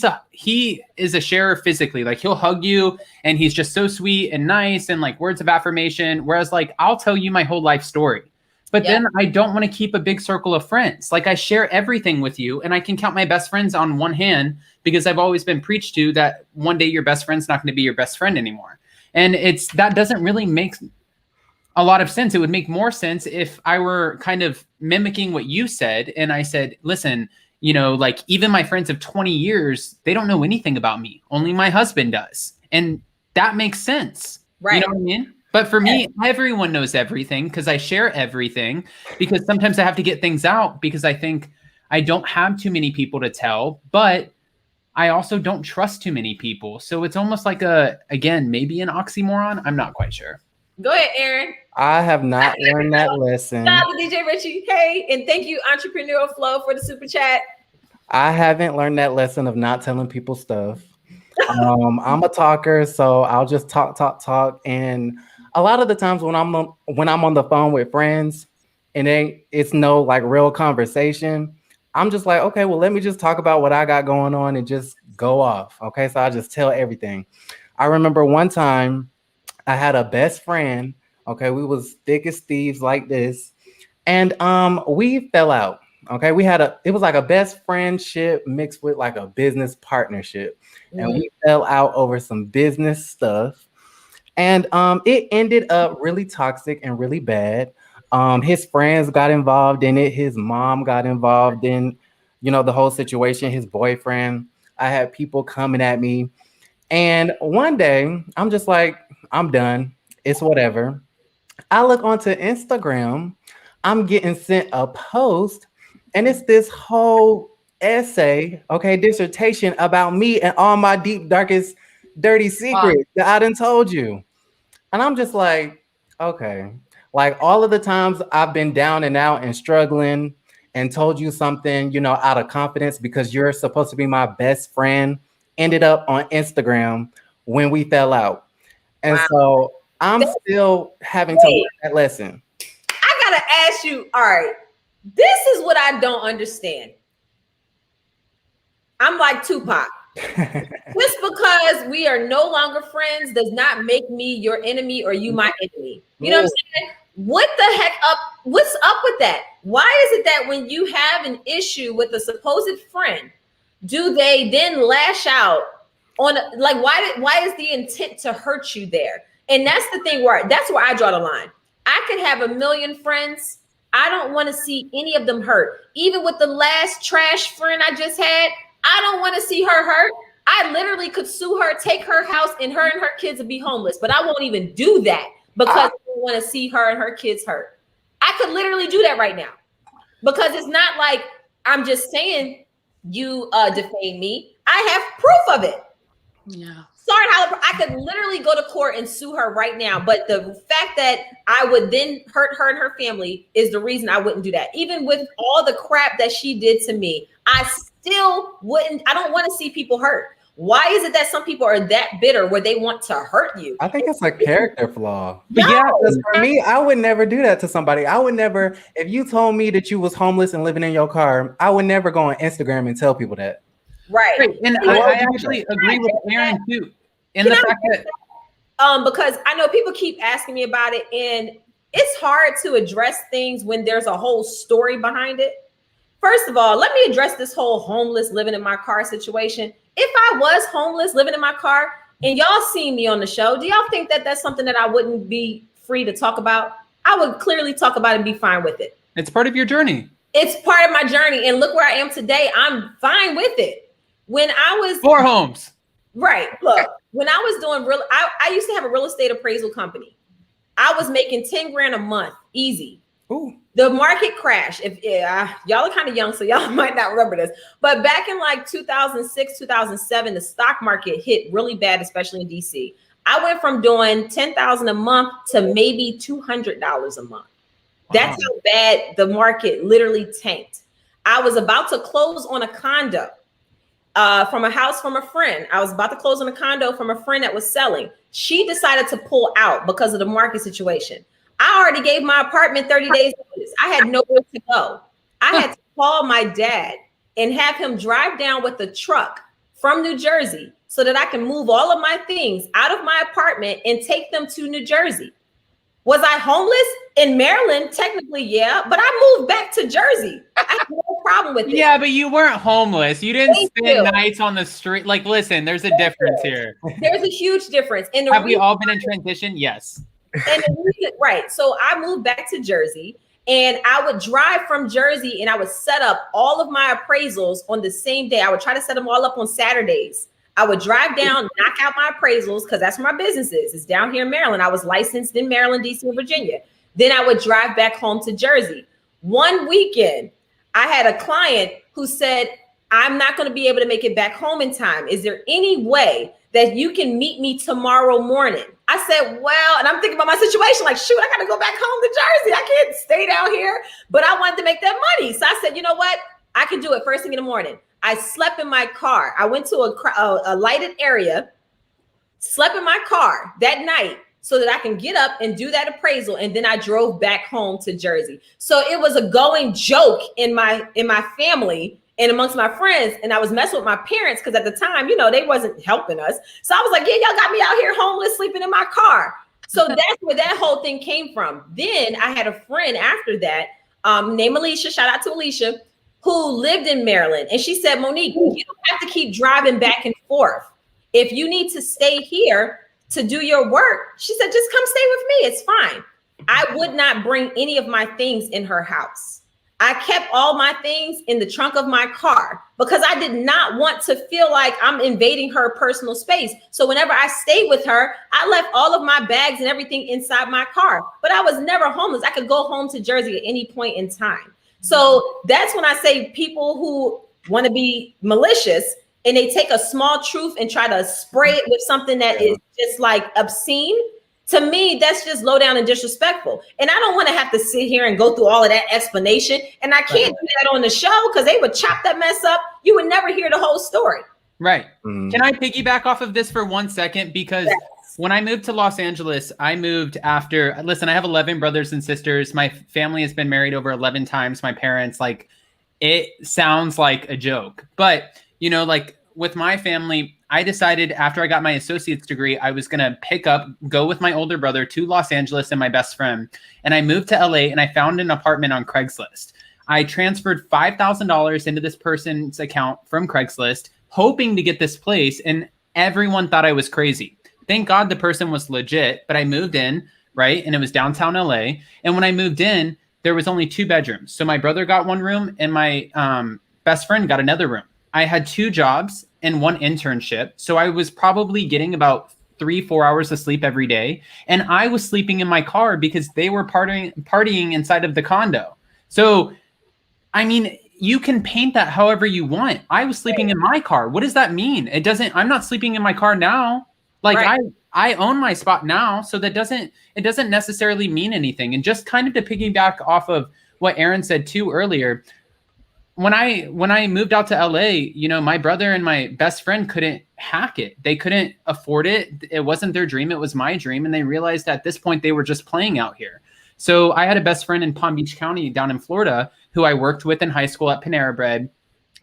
is a sharer physically. Like he'll hug you and he's just so sweet and nice and like words of affirmation. Whereas like I'll tell you my whole life story, but then I don't want to keep a big circle of friends. Like I share everything with you and I can count my best friends on one hand because I've always been preached to that one day your best friend's not going to be your best friend anymore. And that doesn't really make a lot of sense. It would make more sense if I were kind of mimicking what you said. And I said, listen, you know, like even my friends of 20 years, they don't know anything about me. Only my husband does. And that makes sense. Right. You know what I mean? But for me, everyone knows everything because I share everything, because sometimes I have to get things out because I think I don't have too many people to tell, but I also don't trust too many people. So it's almost like again, maybe an oxymoron. I'm not quite sure. Go ahead, Aaron. I have not learned that lesson. Shout out to DJ Richie. Hey, and thank you, Entrepreneurial Flow, for the super chat. I haven't learned that lesson of not telling people stuff. I'm a talker, so I'll just talk. And a lot of the times when I'm on the phone with friends and it's no like real conversation, I'm just like, okay, well, let me just talk about what I got going on and just go off. Okay, so I just tell everything. I remember one time I had a best friend. Okay, we was thick as thieves like this, and we fell out. Okay, it was like a best friendship mixed with like a business partnership, and we fell out over some business stuff, and it ended up really toxic and really bad. His friends got involved in it. His mom got involved in, the whole situation. His boyfriend. I had people coming at me, and one day I'm just like, I'm done. It's whatever. I look onto Instagram. I'm getting sent a post, and it's this whole essay, dissertation about me and all my deep, darkest, dirty secrets that I done told you. And I'm just like, okay. Like all of the times I've been down and out and struggling and told you something, out of confidence because you're supposed to be my best friend, ended up on Instagram when we fell out. And so I'm still having to learn that lesson. I gotta ask you, all right, this is what I don't understand. I'm like Tupac. Just because we are no longer friends does not make me your enemy or you my enemy. You know what I'm saying? What the heck up? What's up with that? Why is it that when you have an issue with a supposed friend, do they then lash out on like why is the intent to hurt you there? And that's the thing that's where I draw the line. I could have a million friends. I don't want to see any of them hurt. Even with the last trash friend I just had, I don't want to see her hurt. I literally could sue her, take her house, and her kids would be homeless. But I won't even do that because I don't want to see her and her kids hurt. I could literally do that right now because it's not like I'm just saying you defame me. I have proof of it. Yeah. Sorry, I could literally go to court and sue her right now. But the fact that I would then hurt her and her family is the reason I wouldn't do that. Even with all the crap that she did to me, I still wouldn't. I don't want to see people hurt. Why is it that some people are that bitter where they want to hurt you? I think it's a character flaw. No. Yeah, because for me, I would never do that to somebody. I would never, if you told me that you was homeless and living in your car, I would never go on Instagram and tell people that. Right. And I actually agree with Aaron too. In the fact that because I know people keep asking me about it, and it's hard to address things when there's a whole story behind it. First of all, let me address this whole homeless living in my car situation. If I was homeless living in my car and y'all seen me on the show, do y'all think that that's something that I wouldn't be free to talk about? I would clearly talk about it and be fine with it. it's part of your journey. It's part of my journey. And look where I am today. I'm fine with it. When I was 4 homes. Right. Look, when I was doing I used to have a real estate appraisal company. I was making 10 grand a month, easy. Ooh. The market crashed. If y'all are kind of young, so y'all might not remember this, but back in like 2006, 2007, the stock market hit really bad, especially in DC. I went from doing $10,000 a month to maybe $200 a month. That's how bad the market literally tanked. I was about to close on a condo from a house from a friend. I was about to close on a condo from a friend that was selling. She decided to pull out because of the market situation. I already gave my apartment 30 days notice. I had nowhere to go. I had to call my dad and have him drive down with a truck from New Jersey so that I can move all of my things out of my apartment and take them to New Jersey. Was I homeless in Maryland? Technically, yeah, but I moved back to Jersey. I had no problem with it. Yeah, but you weren't homeless. You didn't spend nights on the street. Like, listen, there's a difference here. There's a huge difference. And have we all been in transition? Yes. And the reason, right. So I moved back to Jersey, and I would drive from Jersey, and I would set up all of my appraisals on the same day. I would try to set them all up on Saturdays. I would drive down, knock out my appraisals, because that's where my business is. It's down here in Maryland. I was licensed in Maryland, DC, and Virginia. Then I would drive back home to Jersey. One weekend, I had a client who said, I'm not going to be able to make it back home in time. Is there any way that you can meet me tomorrow morning? I said, well, and I'm thinking about my situation, like, shoot, I got to go back home to Jersey. I can't stay down here, but I wanted to make that money. So I said, you know what? I can do it first thing in the morning. I slept in my car. I went to a lighted area, slept in my car that night so that I can get up and do that appraisal. And then I drove back home to Jersey. So it was a going joke in my family and amongst my friends. And I was messing with my parents because at the time, you know, they wasn't helping us. So I was like, yeah, y'all got me out here homeless, sleeping in my car. So that's where that whole thing came from. Then I had a friend after that named Alicia, shout out to Alicia, who lived in Maryland. And she said, Monique, you don't have to keep driving back and forth. If you need to stay here to do your work, she said, just come stay with me. It's fine. I would not bring any of my things in her house. I kept all my things in the trunk of my car because I did not want to feel like I'm invading her personal space. So whenever I stayed with her, I left all of my bags and everything inside my car, but I was never homeless. I could go home to Jersey at any point in time. So that's when I say people who want to be malicious and they take a small truth and try to spray it with something that is just like obscene. To me, that's just low down and disrespectful. And I don't want to have to sit here and go through all of that explanation. And I can't do that on the show because they would chop that mess up. You would never hear the whole story. Right. Can I piggyback off of this for 1 second? Because when I moved to Los Angeles, I moved after, listen, I have 11 brothers and sisters. My family has been married over 11 times. My parents, like, it sounds like a joke. But, you know, like with my family, I decided after I got my associate's degree, I was going to go with my older brother to Los Angeles and my best friend. And I moved to LA and I found an apartment on Craigslist. I transferred $5,000 into this person's account from Craigslist, hoping to get this place. And everyone thought I was crazy. Thank God the person was legit, but I moved in, right? And it was downtown LA. And when I moved in, there was only 2 bedrooms. So my brother got one room and my best friend got another room. I had 2 jobs and 1 internship. So I was probably getting about 3-4 hours of sleep every day. And I was sleeping in my car because they were partying inside of the condo. So, I mean, you can paint that however you want. I was sleeping in my car. What does that mean? I'm not sleeping in my car now. Like I own my spot now. So it doesn't necessarily mean anything. And just kind of to piggyback off of what Aaron said too earlier, when I moved out to LA, you know, my brother and my best friend couldn't hack it. They couldn't afford it. It wasn't their dream. It was my dream. And they realized at this point they were just playing out here. So I had a best friend in Palm Beach County down in Florida who I worked with in high school at Panera Bread.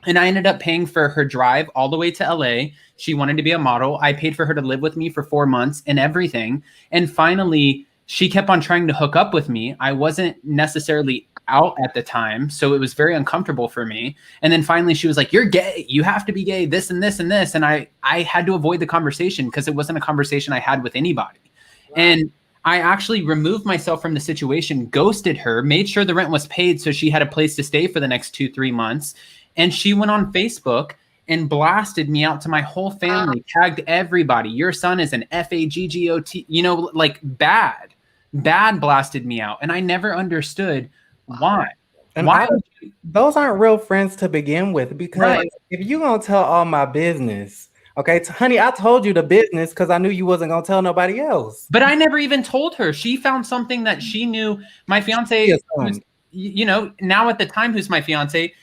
And I ended up paying for her drive all the way to LA. She wanted to be a model. I paid for her to live with me for 4 months and everything. And finally, she kept on trying to hook up with me. I wasn't necessarily out at the time, so it was very uncomfortable for me. And then finally she was like, you're gay. You have to be gay, this and this and this. And I had to avoid the conversation because it wasn't a conversation I had with anybody. Wow. And I actually removed myself from the situation, ghosted her, made sure the rent was paid so she had a place to stay for the next 2-3 months. And she went on Facebook and blasted me out to my whole family, tagged everybody. Your son is an FAGGOT, you know, like bad. Bad blasted me out, and I never understood why. And Why? those aren't real friends to begin with, because Right. if you gonna tell all my business, okay, honey, I told you the business because I knew you wasn't gonna tell nobody else. But I never even told her. She found something that she knew. My fiance, who's, you know, now at the time, who's my fiance,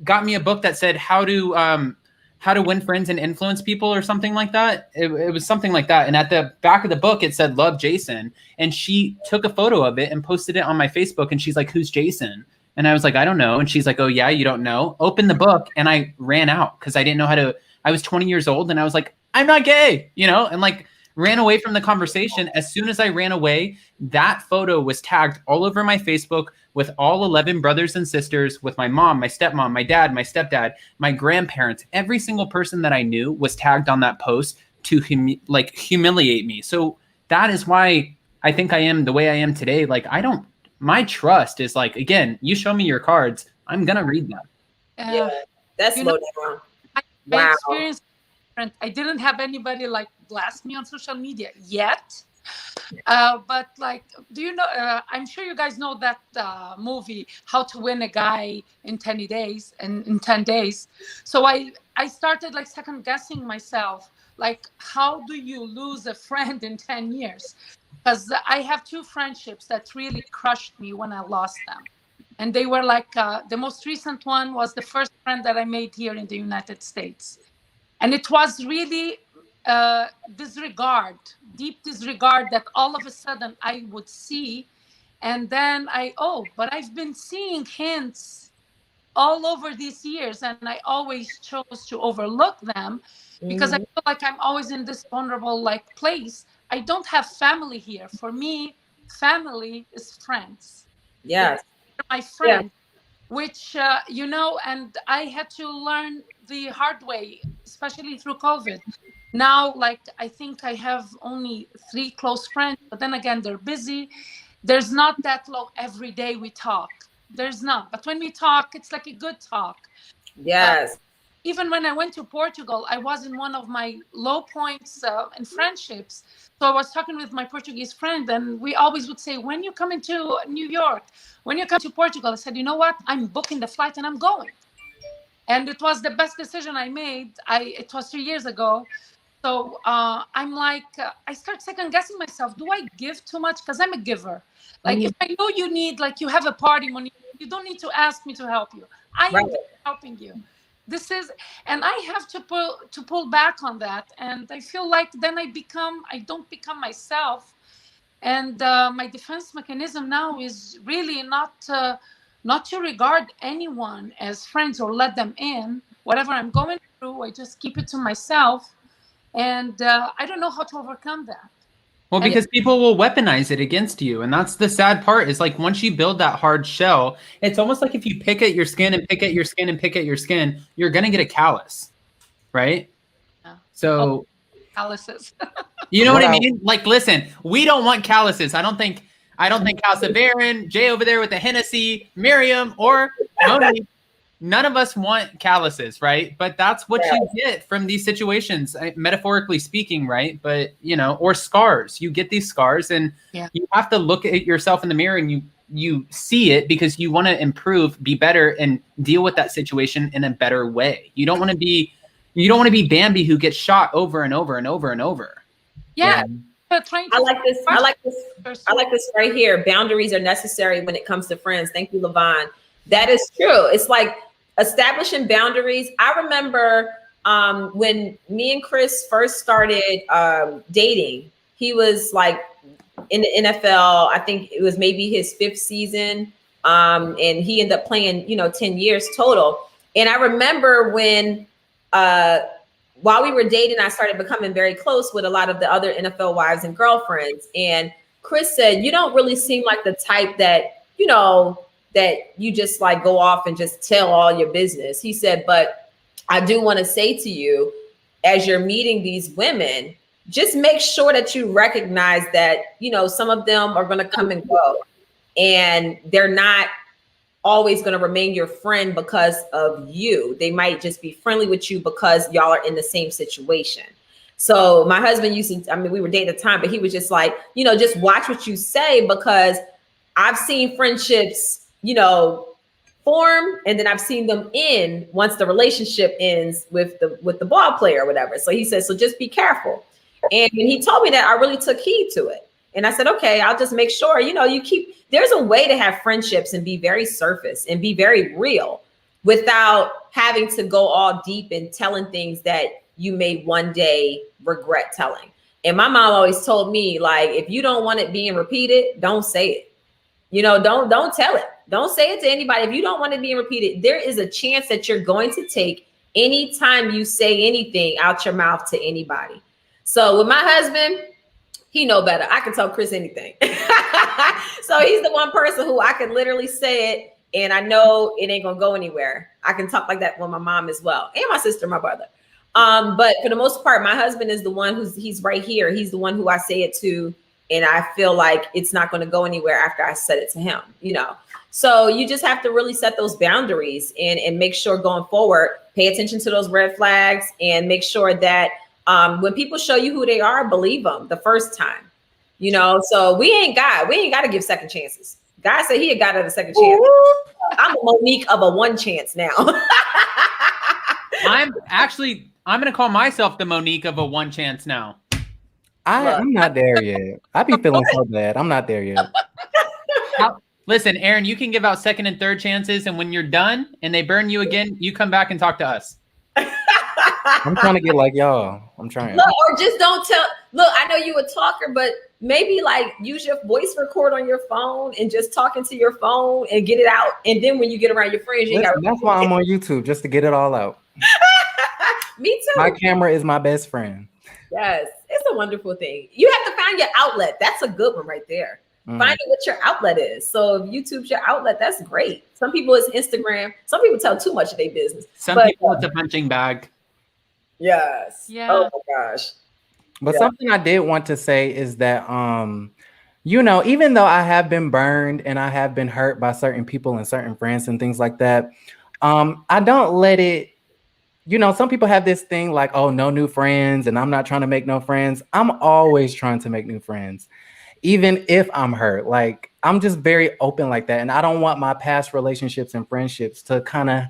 got me a book that said how to win friends and influence people or something like that. It was something like that. And at the back of the book, it said, love Jason. And she took a photo of it and posted it on my Facebook. And she's like, who's Jason? And I was like, I don't know. And she's like, oh yeah, you don't know? Open the book. And I ran out because I didn't know how to. I was 20 years old and I was like, I'm not gay, you know, and like ran away from the conversation. As soon as I ran away, that photo was tagged all over my Facebook with all 11 brothers and sisters, with my mom, my stepmom, my dad, my stepdad, my grandparents. Every single person that I knew was tagged on that post to humiliate me. So that is why I think I am the way I am today. Like, my trust is like, again, you show me your cards, I'm going to read them. Yeah, that's low down. My experience, I didn't have anybody like blast me on social media yet. But like, do you know, I'm sure you guys know that movie, How to Win a Guy in 10 Days, and in 10 days. So I started like second guessing myself, like, how do you lose a friend in 10 years? Because I have two friendships that really crushed me when I lost them. And they were like, the most recent one was the first friend that I made here in the United States. And it was really disregard, deep disregard, that all of a sudden I would see. And then but I've been seeing hints all over these years, and I always chose to overlook them because I feel like I'm always in this vulnerable like place. I don't have family here. For me, family is friends. Yes. My friend, which, you know, and I had to learn the hard way, especially through COVID. Now, like, I think I have only 3 close friends, but then again, they're busy. There's not that long every day we talk. There's not. But when we talk, it's like a good talk. Yes. Even when I went to Portugal, I was in one of my low points in friendships. So I was talking with my Portuguese friend, and we always would say, when you come into New York, when you come to Portugal, I said, you know what? I'm booking the flight and I'm going. And it was the best decision I made. It was 3 years ago. So I'm like, I start second guessing myself. Do I give too much? Because I'm a giver. Like, if I know you need, like, you have a party, when you don't need to ask me to help you. I am helping you. And I have to pull back on that. And I feel like then I don't become myself. And my defense mechanism now is really not to regard anyone as friends or let them in. Whatever I'm going through, I just keep it to myself. And I don't know how to overcome that. Well, because people will weaponize it against you. And that's the sad part, is like, once you build that hard shell, it's almost like if you pick at your skin and pick at your skin and pick at your skin, you're going to get a callus, right? Yeah. So calluses. You know what I mean? Like, listen, we don't want calluses. I don't think Calciverin, Jay over there with the Hennessy, Miriam, or Monique, none of us want calluses, right? But that's what you get from these situations, metaphorically speaking, right? But, you know, or scars. You get these scars, and you have to look at yourself in the mirror, and you see it because you want to improve, be better, and deal with that situation in a better way. You don't want to be Bambi who gets shot over and over and over and over. Yeah. I like this right here. Boundaries are necessary when it comes to friends. Thank you, Levon. That is true. It's like establishing boundaries. I remember when me and Chris first started dating, he was like in the NFL. I think it was maybe his 5th season. And he ended up playing, 10 years total. And I remember when, while we were dating, I started becoming very close with a lot of the other NFL wives and girlfriends. And Chris said, you don't really seem like the type that, that you just like go off and just tell all your business. He said, but I do want to say to you, as you're meeting these women, just make sure that you recognize that, some of them are going to come and go, and they're not always going to remain your friend because of you. They might just be friendly with you because y'all are in the same situation. So my husband used to, I mean, we were dating at the time, but he was just like, you know, just watch what you say, because I've seen friendships, you know, form, and then I've seen them end once the relationship ends with the ball player or whatever. So he said, so just be careful. And when he told me that, I really took heed to it. And I said, okay, I'll just make sure, you know, there's a way to have friendships and be very surface and be very real without having to go all deep and telling things that you may one day regret telling. And my mom always told me, like, if you don't want it being repeated, don't say it. You know, don't tell it. Don't say it to anybody. If you don't want it being repeated, there is a chance that you're going to take anytime you say anything out your mouth to anybody. So with my husband, he know better. I can tell Chris anything. So he's the one person who I can literally say it and I know it ain't gonna go anywhere. I can talk like that with my mom as well, and my sister, my brother. But for the most part, my husband is the one he's right here. He's the one who I say it to, and I feel like it's not going to go anywhere after I said it to him, you know. So you just have to really set those boundaries and make sure going forward, pay attention to those red flags, and make sure that when people show you who they are, believe them the first time, you know. So we ain't got to give second chances. God said he got it a second chance. I'm a Monique of a one chance now. I'm going to call myself the Monique of a one chance now. I'm not there yet. I be feeling so bad. I'm not there yet. Listen, Aaron, you can give out second and third chances, and when you're done and they burn you again, you come back and talk to us. I'm trying to get like y'all. I'm trying. Look, or just don't tell. Look, I know you a talker, but maybe like use your voice record on your phone and just talk into your phone and get it out. And then when you get around your friends, that's why I'm on YouTube, just to get it all out. Me too. My camera is my best friend. Yes, it's a wonderful thing. You have to find your outlet. That's a good one right there. Finding what your outlet is. So if YouTube's your outlet, that's great. Some people it's Instagram. Some people tell too much of their business. Some people it's a punching bag. Yes. Yeah. Oh my gosh. But something I did want to say is that, you know, even though I have been burned and I have been hurt by certain people and certain friends and things like that, I don't let it, you know, some people have this thing like, oh, no new friends, and I'm not trying to make no friends. I'm always trying to make new friends, even if I'm hurt. Like, I'm just very open like that. And I don't want my past relationships and friendships to kind of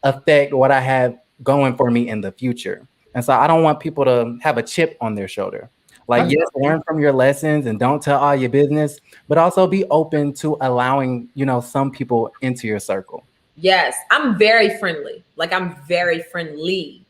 affect what I have going for me in the future. And so I don't want people to have a chip on their shoulder. Like, yes, learn from your lessons and don't tell all your business, but also be open to allowing, you know, some people into your circle. Yes, I'm very friendly. Like, I'm very friendly.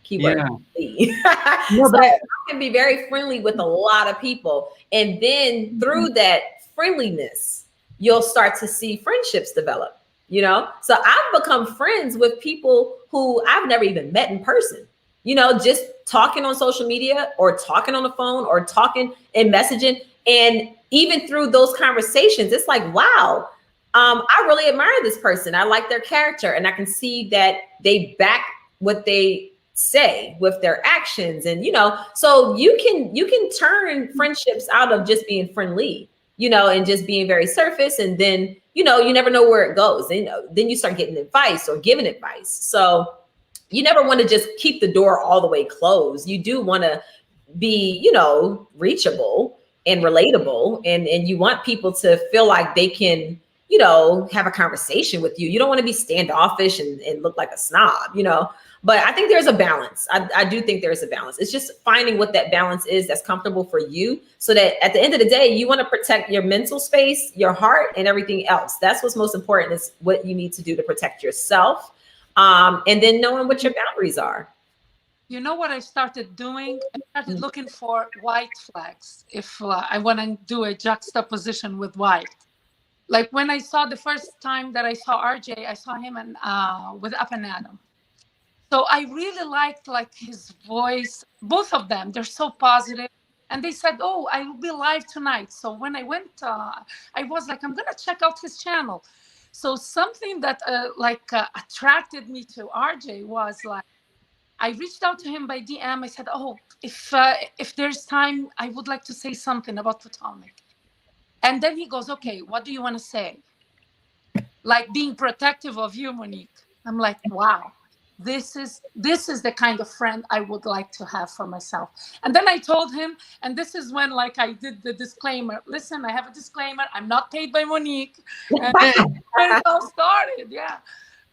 Keyword. Yeah. So I can be very friendly with a lot of people. And then through that friendliness, you'll start to see friendships develop, you know? So I've become friends with people who I've never even met in person, you know, just talking on social media or talking on the phone or talking and messaging. And even through those conversations, it's like, wow, I really admire this person. I like their character, and I can see that they back what they say with their actions. And, you know, so you can turn friendships out of just being friendly, you know, and just being very surface. And then, you know, you never know where it goes. And, you know, then you start getting advice or giving advice. So you never want to just keep the door all the way closed. You do want to be, you know, reachable and relatable. And you want people to feel like they can, you know, have a conversation with you. You don't want to be standoffish and look like a snob, you know. But I think there's a balance. I do think there's a balance. It's just finding what that balance is that's comfortable for you, so that at the end of the day, you want to protect your mental space, your heart, and everything else. That's what's most important, is what you need to do to protect yourself. And then knowing what your boundaries are. You know what I started doing? I started looking for white flags. If I want to do a juxtaposition with white. Like when I saw the first time that I saw RJ, I saw him with Up and Adam. So I really liked like his voice, both of them. They're so positive. And they said, oh, I will be live tonight. So when I went, I was like, I'm going to check out his channel. So something that attracted me to RJ was like, I reached out to him by DM. I said, oh, if there's time, I would like to say something about Potomac. And then he goes, okay, what do you want to say? Like being protective of you, Monique. I'm like, wow. this is the kind of friend I would like to have for myself. And then I told him, and this is when like I did the disclaimer. Listen, I have a disclaimer. I'm not paid by Monique. And when it all started, yeah.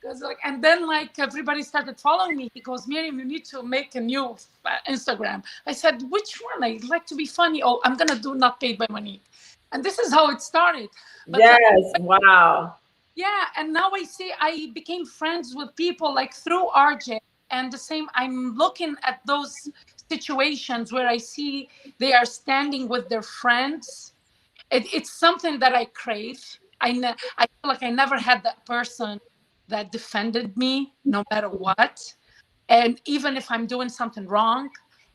Because like, and then like everybody started following me. He goes, Miriam, you need to make a new Instagram. I said, which one? I'd like to be funny. Oh, I'm gonna do not paid by Monique. And this is how it started. But yes, wow. Yeah, and now I see I became friends with people like through RJ, and the same. I'm looking at those situations where I see they are standing with their friends. It's something that I crave. I feel like I never had that person that defended me, no matter what, and even if I'm doing something wrong.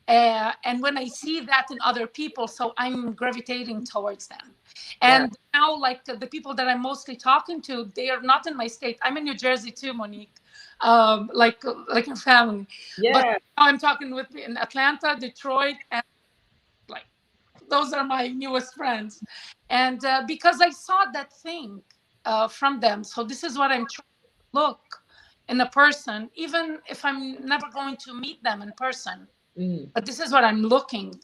And when I see that in other people, so I'm gravitating towards them. And now, like the people that I'm mostly talking to, they are not in my state. I'm in New Jersey too, Monique, like your family. Yeah. But now I'm talking with in Atlanta, Detroit, and like those are my newest friends. And because I saw that thing from them, so this is what I'm trying to look in a person, even if I'm never going to meet them in person. But this is what I'm looking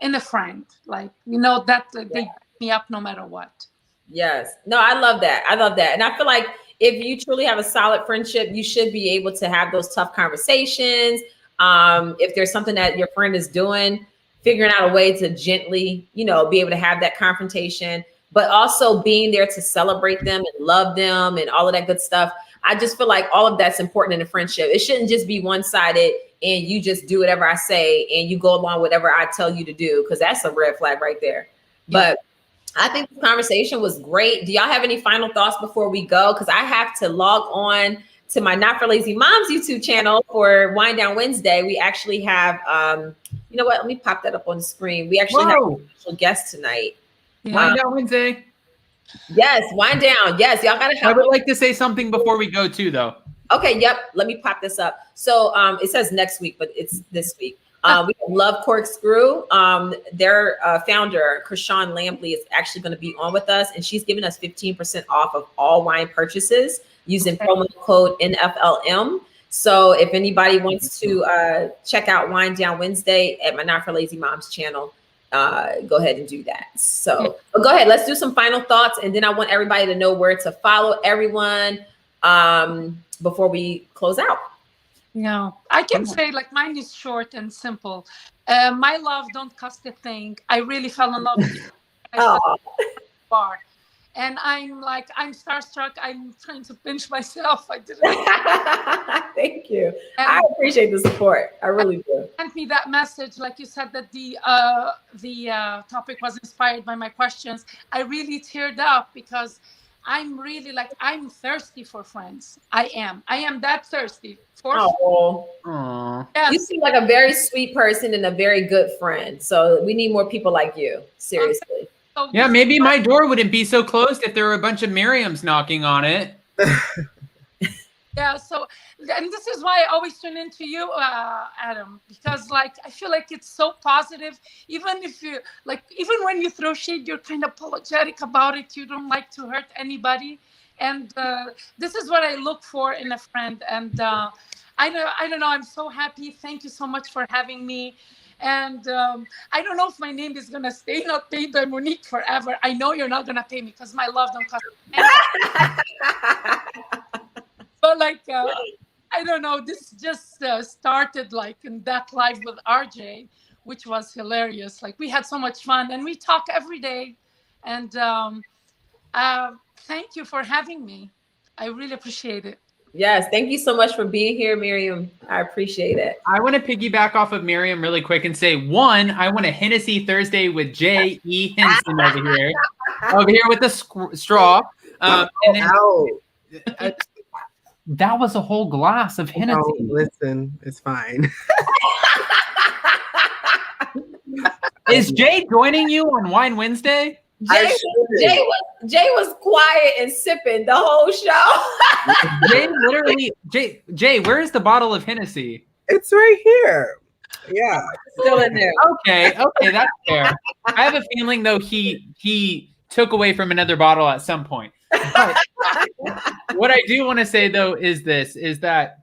in a friend, like, you know, that they back me up no matter what. Yes. No, I love that. I love that. And I feel like if you truly have a solid friendship, you should be able to have those tough conversations. If there's something that your friend is doing, figuring out a way to gently, you know, be able to have that confrontation, but also being there to celebrate them and love them and all of that good stuff. I just feel like all of that's important in a friendship. It shouldn't just be one-sided and you just do whatever I say and you go along with whatever I tell you to do, because that's a red flag right there. Yeah. But I think the conversation was great. Do y'all have any final thoughts before we go? Because I have to log on to my Not for Lazy Moms YouTube channel for Wind Down Wednesday. We actually have, you know what? Let me pop that up on the screen. We actually have a special guest tonight. Wind Down Wednesday. Yes, Wind Down. Yes, y'all gotta have. I would like to say something before we go too, though. Okay, yep. Let me pop this up. So it says next week, but it's this week. We have Love Corkscrew. Their founder, Chrishon Lampley, is actually going to be on with us, and she's giving us 15% off of all wine purchases using promo code NFLM. So if anybody wants to check out Wind Down Wednesday at my Not for Lazy Moms channel, go ahead and do that. So go ahead. Let's do some final thoughts, and then I want everybody to know where to follow everyone before we close out. No, I can say like mine is short and simple. My love don't cost a thing. I really fell in love with you. Bar. And I'm starstruck. I'm trying to pinch myself. I didn't. Thank you. And I appreciate the support. I really do. Sent me that message, like you said, that the topic was inspired by my questions. I really teared up because I'm really I'm thirsty for friends. I am that thirsty for friends. Yes. You seem like a very sweet person and a very good friend. So we need more people like you. Seriously. So yeah, maybe my door wouldn't be so closed if there were a bunch of Miriams knocking on it. Yeah, so, and this is why I always tune into you, Adam, because like, I feel like it's so positive. Even if you even when you throw shade, you're kind of apologetic about it. You don't like to hurt anybody. And this is what I look for in a friend. And I don't know, I'm so happy. Thank you so much for having me. And I don't know if my name is going to stay not paid by Monique forever. I know you're not going to pay me because my love don't cost anything. But like, I don't know, this just started like in that live with RJ, which was hilarious. Like we had so much fun and we talk every day. And thank you for having me. I really appreciate it. Yes, thank you so much for being here, Miriam. I appreciate it. I want to piggyback off of Miriam really quick and say, one, I want a Hennessy Thursday with J.E. Henson over here with the straw. And then, that was a whole glass of Hennessy. Oh, listen, it's fine. Is Jay joining you on Wine Wednesday? Jay was quiet and sipping the whole show. Jay, where's the bottle of Hennessy? It's right here. Yeah. Still in there. Okay, that's fair. I have a feeling though he took away from another bottle at some point. But what I do want to say though is that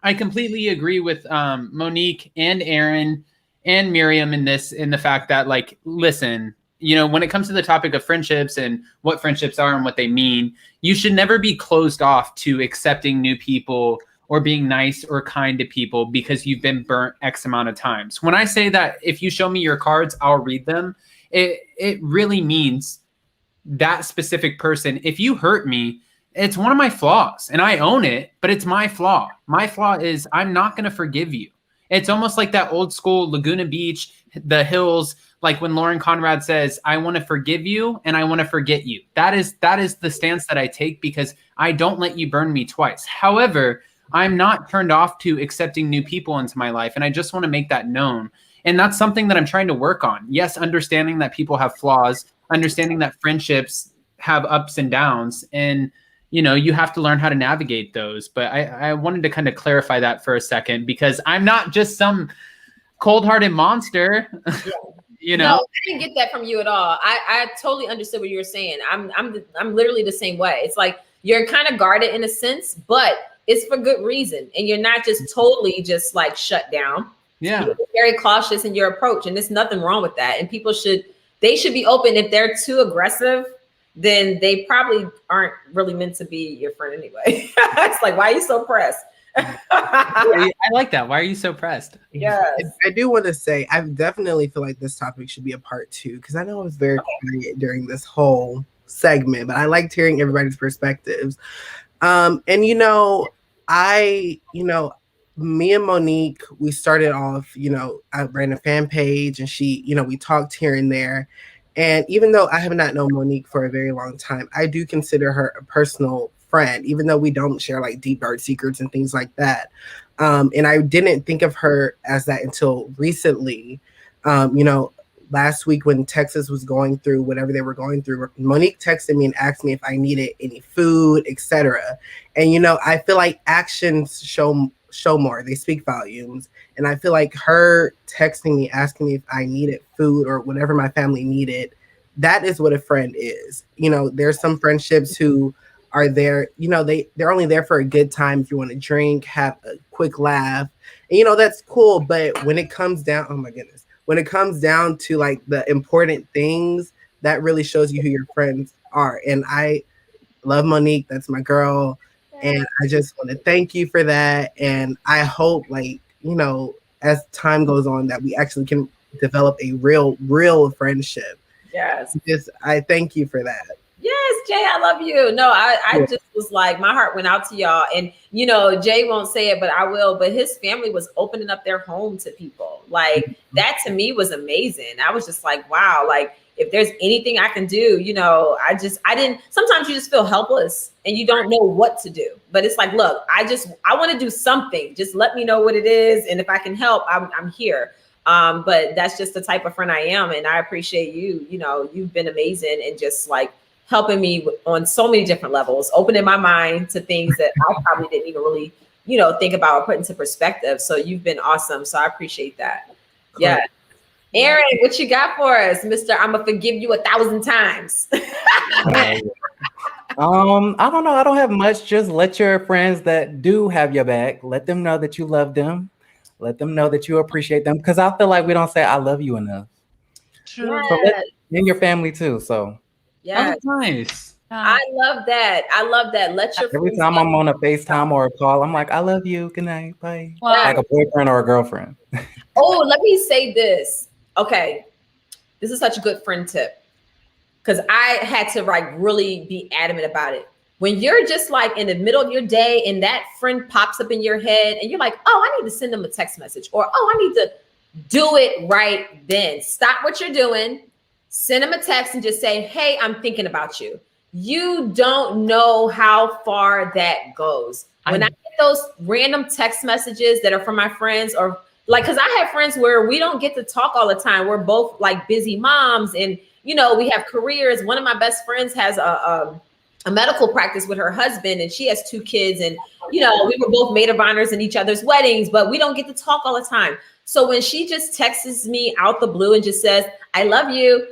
I completely agree with Monique and Aaron and Miriam in the fact that, like, listen, you know, when it comes to the topic of friendships and what friendships are and what they mean, you should never be closed off to accepting new people or being nice or kind to people because you've been burnt X amount of times. When I say that if you show me your cards, I'll read them, it really means that specific person. If you hurt me, it's one of my flaws and I own it, but it's my flaw. My flaw is I'm not going to forgive you. It's almost like that old school Laguna Beach, the hills, like when Lauren Conrad says, I want to forgive you and I want to forget you. That is the stance that I take because I don't let you burn me twice. However, I'm not turned off to accepting new people into my life. And I just want to make that known. And that's something that I'm trying to work on. Yes, understanding that people have flaws, understanding that friendships have ups and downs. And, you know, you have to learn how to navigate those. But I wanted to kind of clarify that for a second because I'm not just some cold-hearted monster. Yeah. You know, no, I didn't get that from you at all. I totally understood what you were saying. I'm literally the same way. It's like you're kind of guarded in a sense, but it's for good reason, and you're not just totally just like shut down. Yeah, you're very cautious in your approach, and there's nothing wrong with that. And people should be open. If they're too aggressive, then they probably aren't really meant to be your friend anyway. It's like, why are you so pressed? I like that. Why are you so pressed? Yes. I do want to say I definitely feel like this topic should be a part 2 because I know I was very quiet during this whole segment, but I liked hearing everybody's perspectives. And you know, me and Monique, we started off, you know, I ran a fan page and she, you know, we talked here and there. And even though I have not known Monique for a very long time, I do consider her a personal friend, even though we don't share like deep dark secrets and things like that. And I didn't think of her as that until recently. You know, last week when Texas was going through whatever they were going through, Monique texted me and asked me if I needed any food, etc. And you know, I feel like actions show more. They speak volumes. And I feel like her texting me, asking me if I needed food or whatever my family needed, that is what a friend is. You know, there's some friendships who are there, you know, they're only there for a good time. If you want to drink, have a quick laugh, and, you know, that's cool. But when it comes down, oh my goodness, when it comes down to like the important things, that really shows you who your friends are. And I love Monique. That's my girl. And I just want to thank you for that. And I hope, like, you know, as time goes on, that we actually can develop a real friendship. Yes. I thank you for that. Yes, Jay, I love you. No, I just was like, my heart went out to y'all. And, you know, Jay won't say it, but I will. But his family was opening up their home to people. Like, that to me was amazing. I was just like, wow, like, if there's anything I can do, you know, sometimes you just feel helpless and you don't know what to do. But it's like, look, I want to do something. Just let me know what it is. And if I can help, I'm here. But that's just the type of friend I am. And I appreciate you. You know, you've been amazing and just like helping me on so many different levels, opening my mind to things that I probably didn't even really, you know, think about or put into perspective. So you've been awesome. So I appreciate that. Cool. Yeah. Aaron, what you got for us, Mr. I'm gonna forgive you 1,000 times. I don't know. I don't have much. Just let your friends that do have your back, let them know that you love them. Let them know that you appreciate them. Because I feel like we don't say I love you enough. True. So and your family too. So yeah, nice. I love that. I love that. Let your every time I'm on a FaceTime or a call, I'm like, I love you. Good night. Bye. Wow. Like a boyfriend or a girlfriend. Oh, let me say this. Okay, this is such a good friend tip because I had to like really be adamant about it. When you're just like in the middle of your day and that friend pops up in your head and you're like, oh, I need to send them a text message or, oh, I need to do it right then. Stop what you're doing, send them a text and just say, hey, I'm thinking about you. You don't know how far that goes. When I get those random text messages that are from my friends or like, cause I have friends where we don't get to talk all the time. We're both like busy moms and, you know, we have careers. One of my best friends has a medical practice with her husband and she has 2 kids. And, you know, we were both maid of honors in each other's weddings, but we don't get to talk all the time. So when she just texts me out the blue and just says, I love you,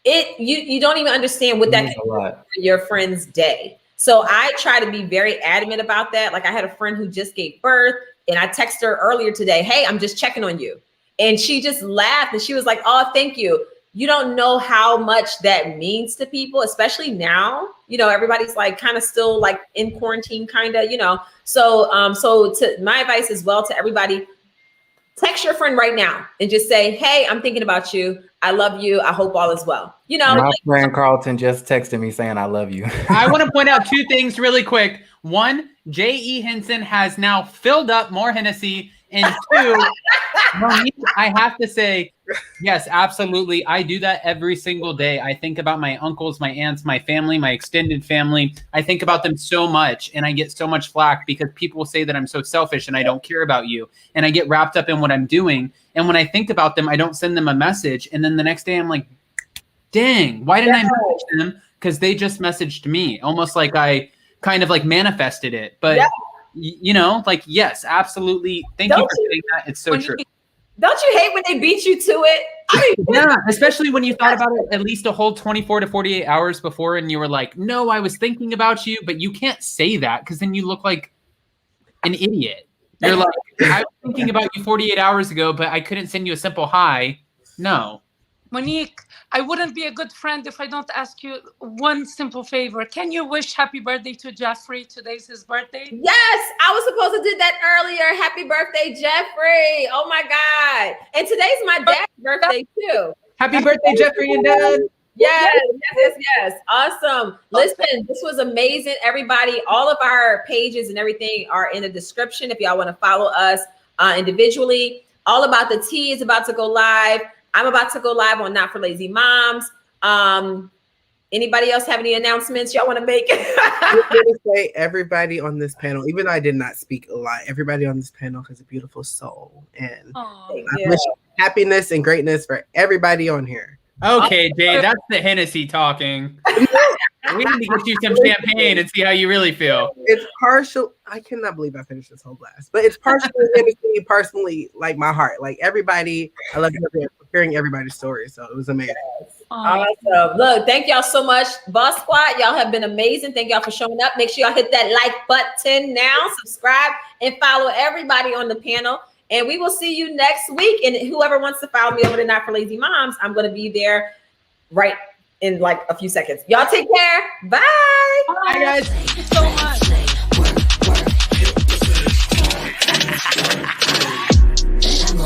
you don't even understand what that can do for your friend's day. So I try to be very adamant about that. Like I had a friend who just gave birth. And I texted her earlier today, hey, I'm just checking on you. And she just laughed and she was like, oh, thank you. You don't know how much that means to people, especially now. You know, everybody's like kind of still like in quarantine, kind of, you know. So to my advice as well to everybody, text your friend right now and just say, hey, I'm thinking about you. I love you. I hope all is well. You know, my friend Carlton just texted me saying I love you. I want to point out 2 things really quick. 1, J.E. Henson has now filled up more Hennessy. And 2, Monique, I have to say, yes, absolutely. I do that every single day. I think about my uncles, my aunts, my family, my extended family. I think about them so much, and I get so much flack because people say that I'm so selfish and I don't care about you. And I get wrapped up in what I'm doing. And when I think about them, I don't send them a message. And then the next day I'm like, dang, why didn't I message them? Because they just messaged me, almost like I kind of like manifested it. But you know, like, yes, absolutely. Thank you for saying that. It's so true. Don't you hate when they beat you to it? I mean, yeah, especially when you thought about it at least a whole 24 to 48 hours before and you were like, no, I was thinking about you, but you can't say that because then you look like an idiot. You're like, I was thinking about you 48 hours ago, but I couldn't send you a simple hi. No. Monique, I wouldn't be a good friend if I don't ask you one simple favor. Can you wish happy birthday to Jeffrey? Today's his birthday. Yes, I was supposed to do that earlier. Happy birthday, Jeffrey. Oh my God. And today's my dad's birthday too. Happy birthday, Jeffrey and Dad. Yes. Awesome. Listen, this was amazing. Everybody, all of our pages and everything are in the description if y'all want to follow us individually. All About the Tea is about to go live. I'm about to go live on Not for Lazy Moms. Anybody else have any announcements y'all want to make? I'm going to say everybody on this panel, even though I did not speak a lot, everybody on this panel has a beautiful soul. And I wish happiness and greatness for everybody on here. Okay, Jay, that's the Hennessy talking. We need to get you some champagne and see how you really feel. It's partial. I cannot believe I finished this whole glass, but it's partially Hennessy, personally, like my heart. Like everybody, I love hearing everybody's story. So it was amazing. Awesome. Look, thank y'all so much. Boss Squad, y'all have been amazing. Thank y'all for showing up. Make sure y'all hit that like button now, subscribe, and follow everybody on the panel. And we will see you next week. And whoever wants to follow me over to Not for Lazy Moms, I'm going to be there right in like a few seconds. Y'all take care. Bye. Bye, guys. Thank you so much.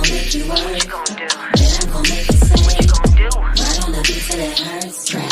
What you gonna do? Then I'm gonna make it say, what you gonna do? Right on the beat till it hurts.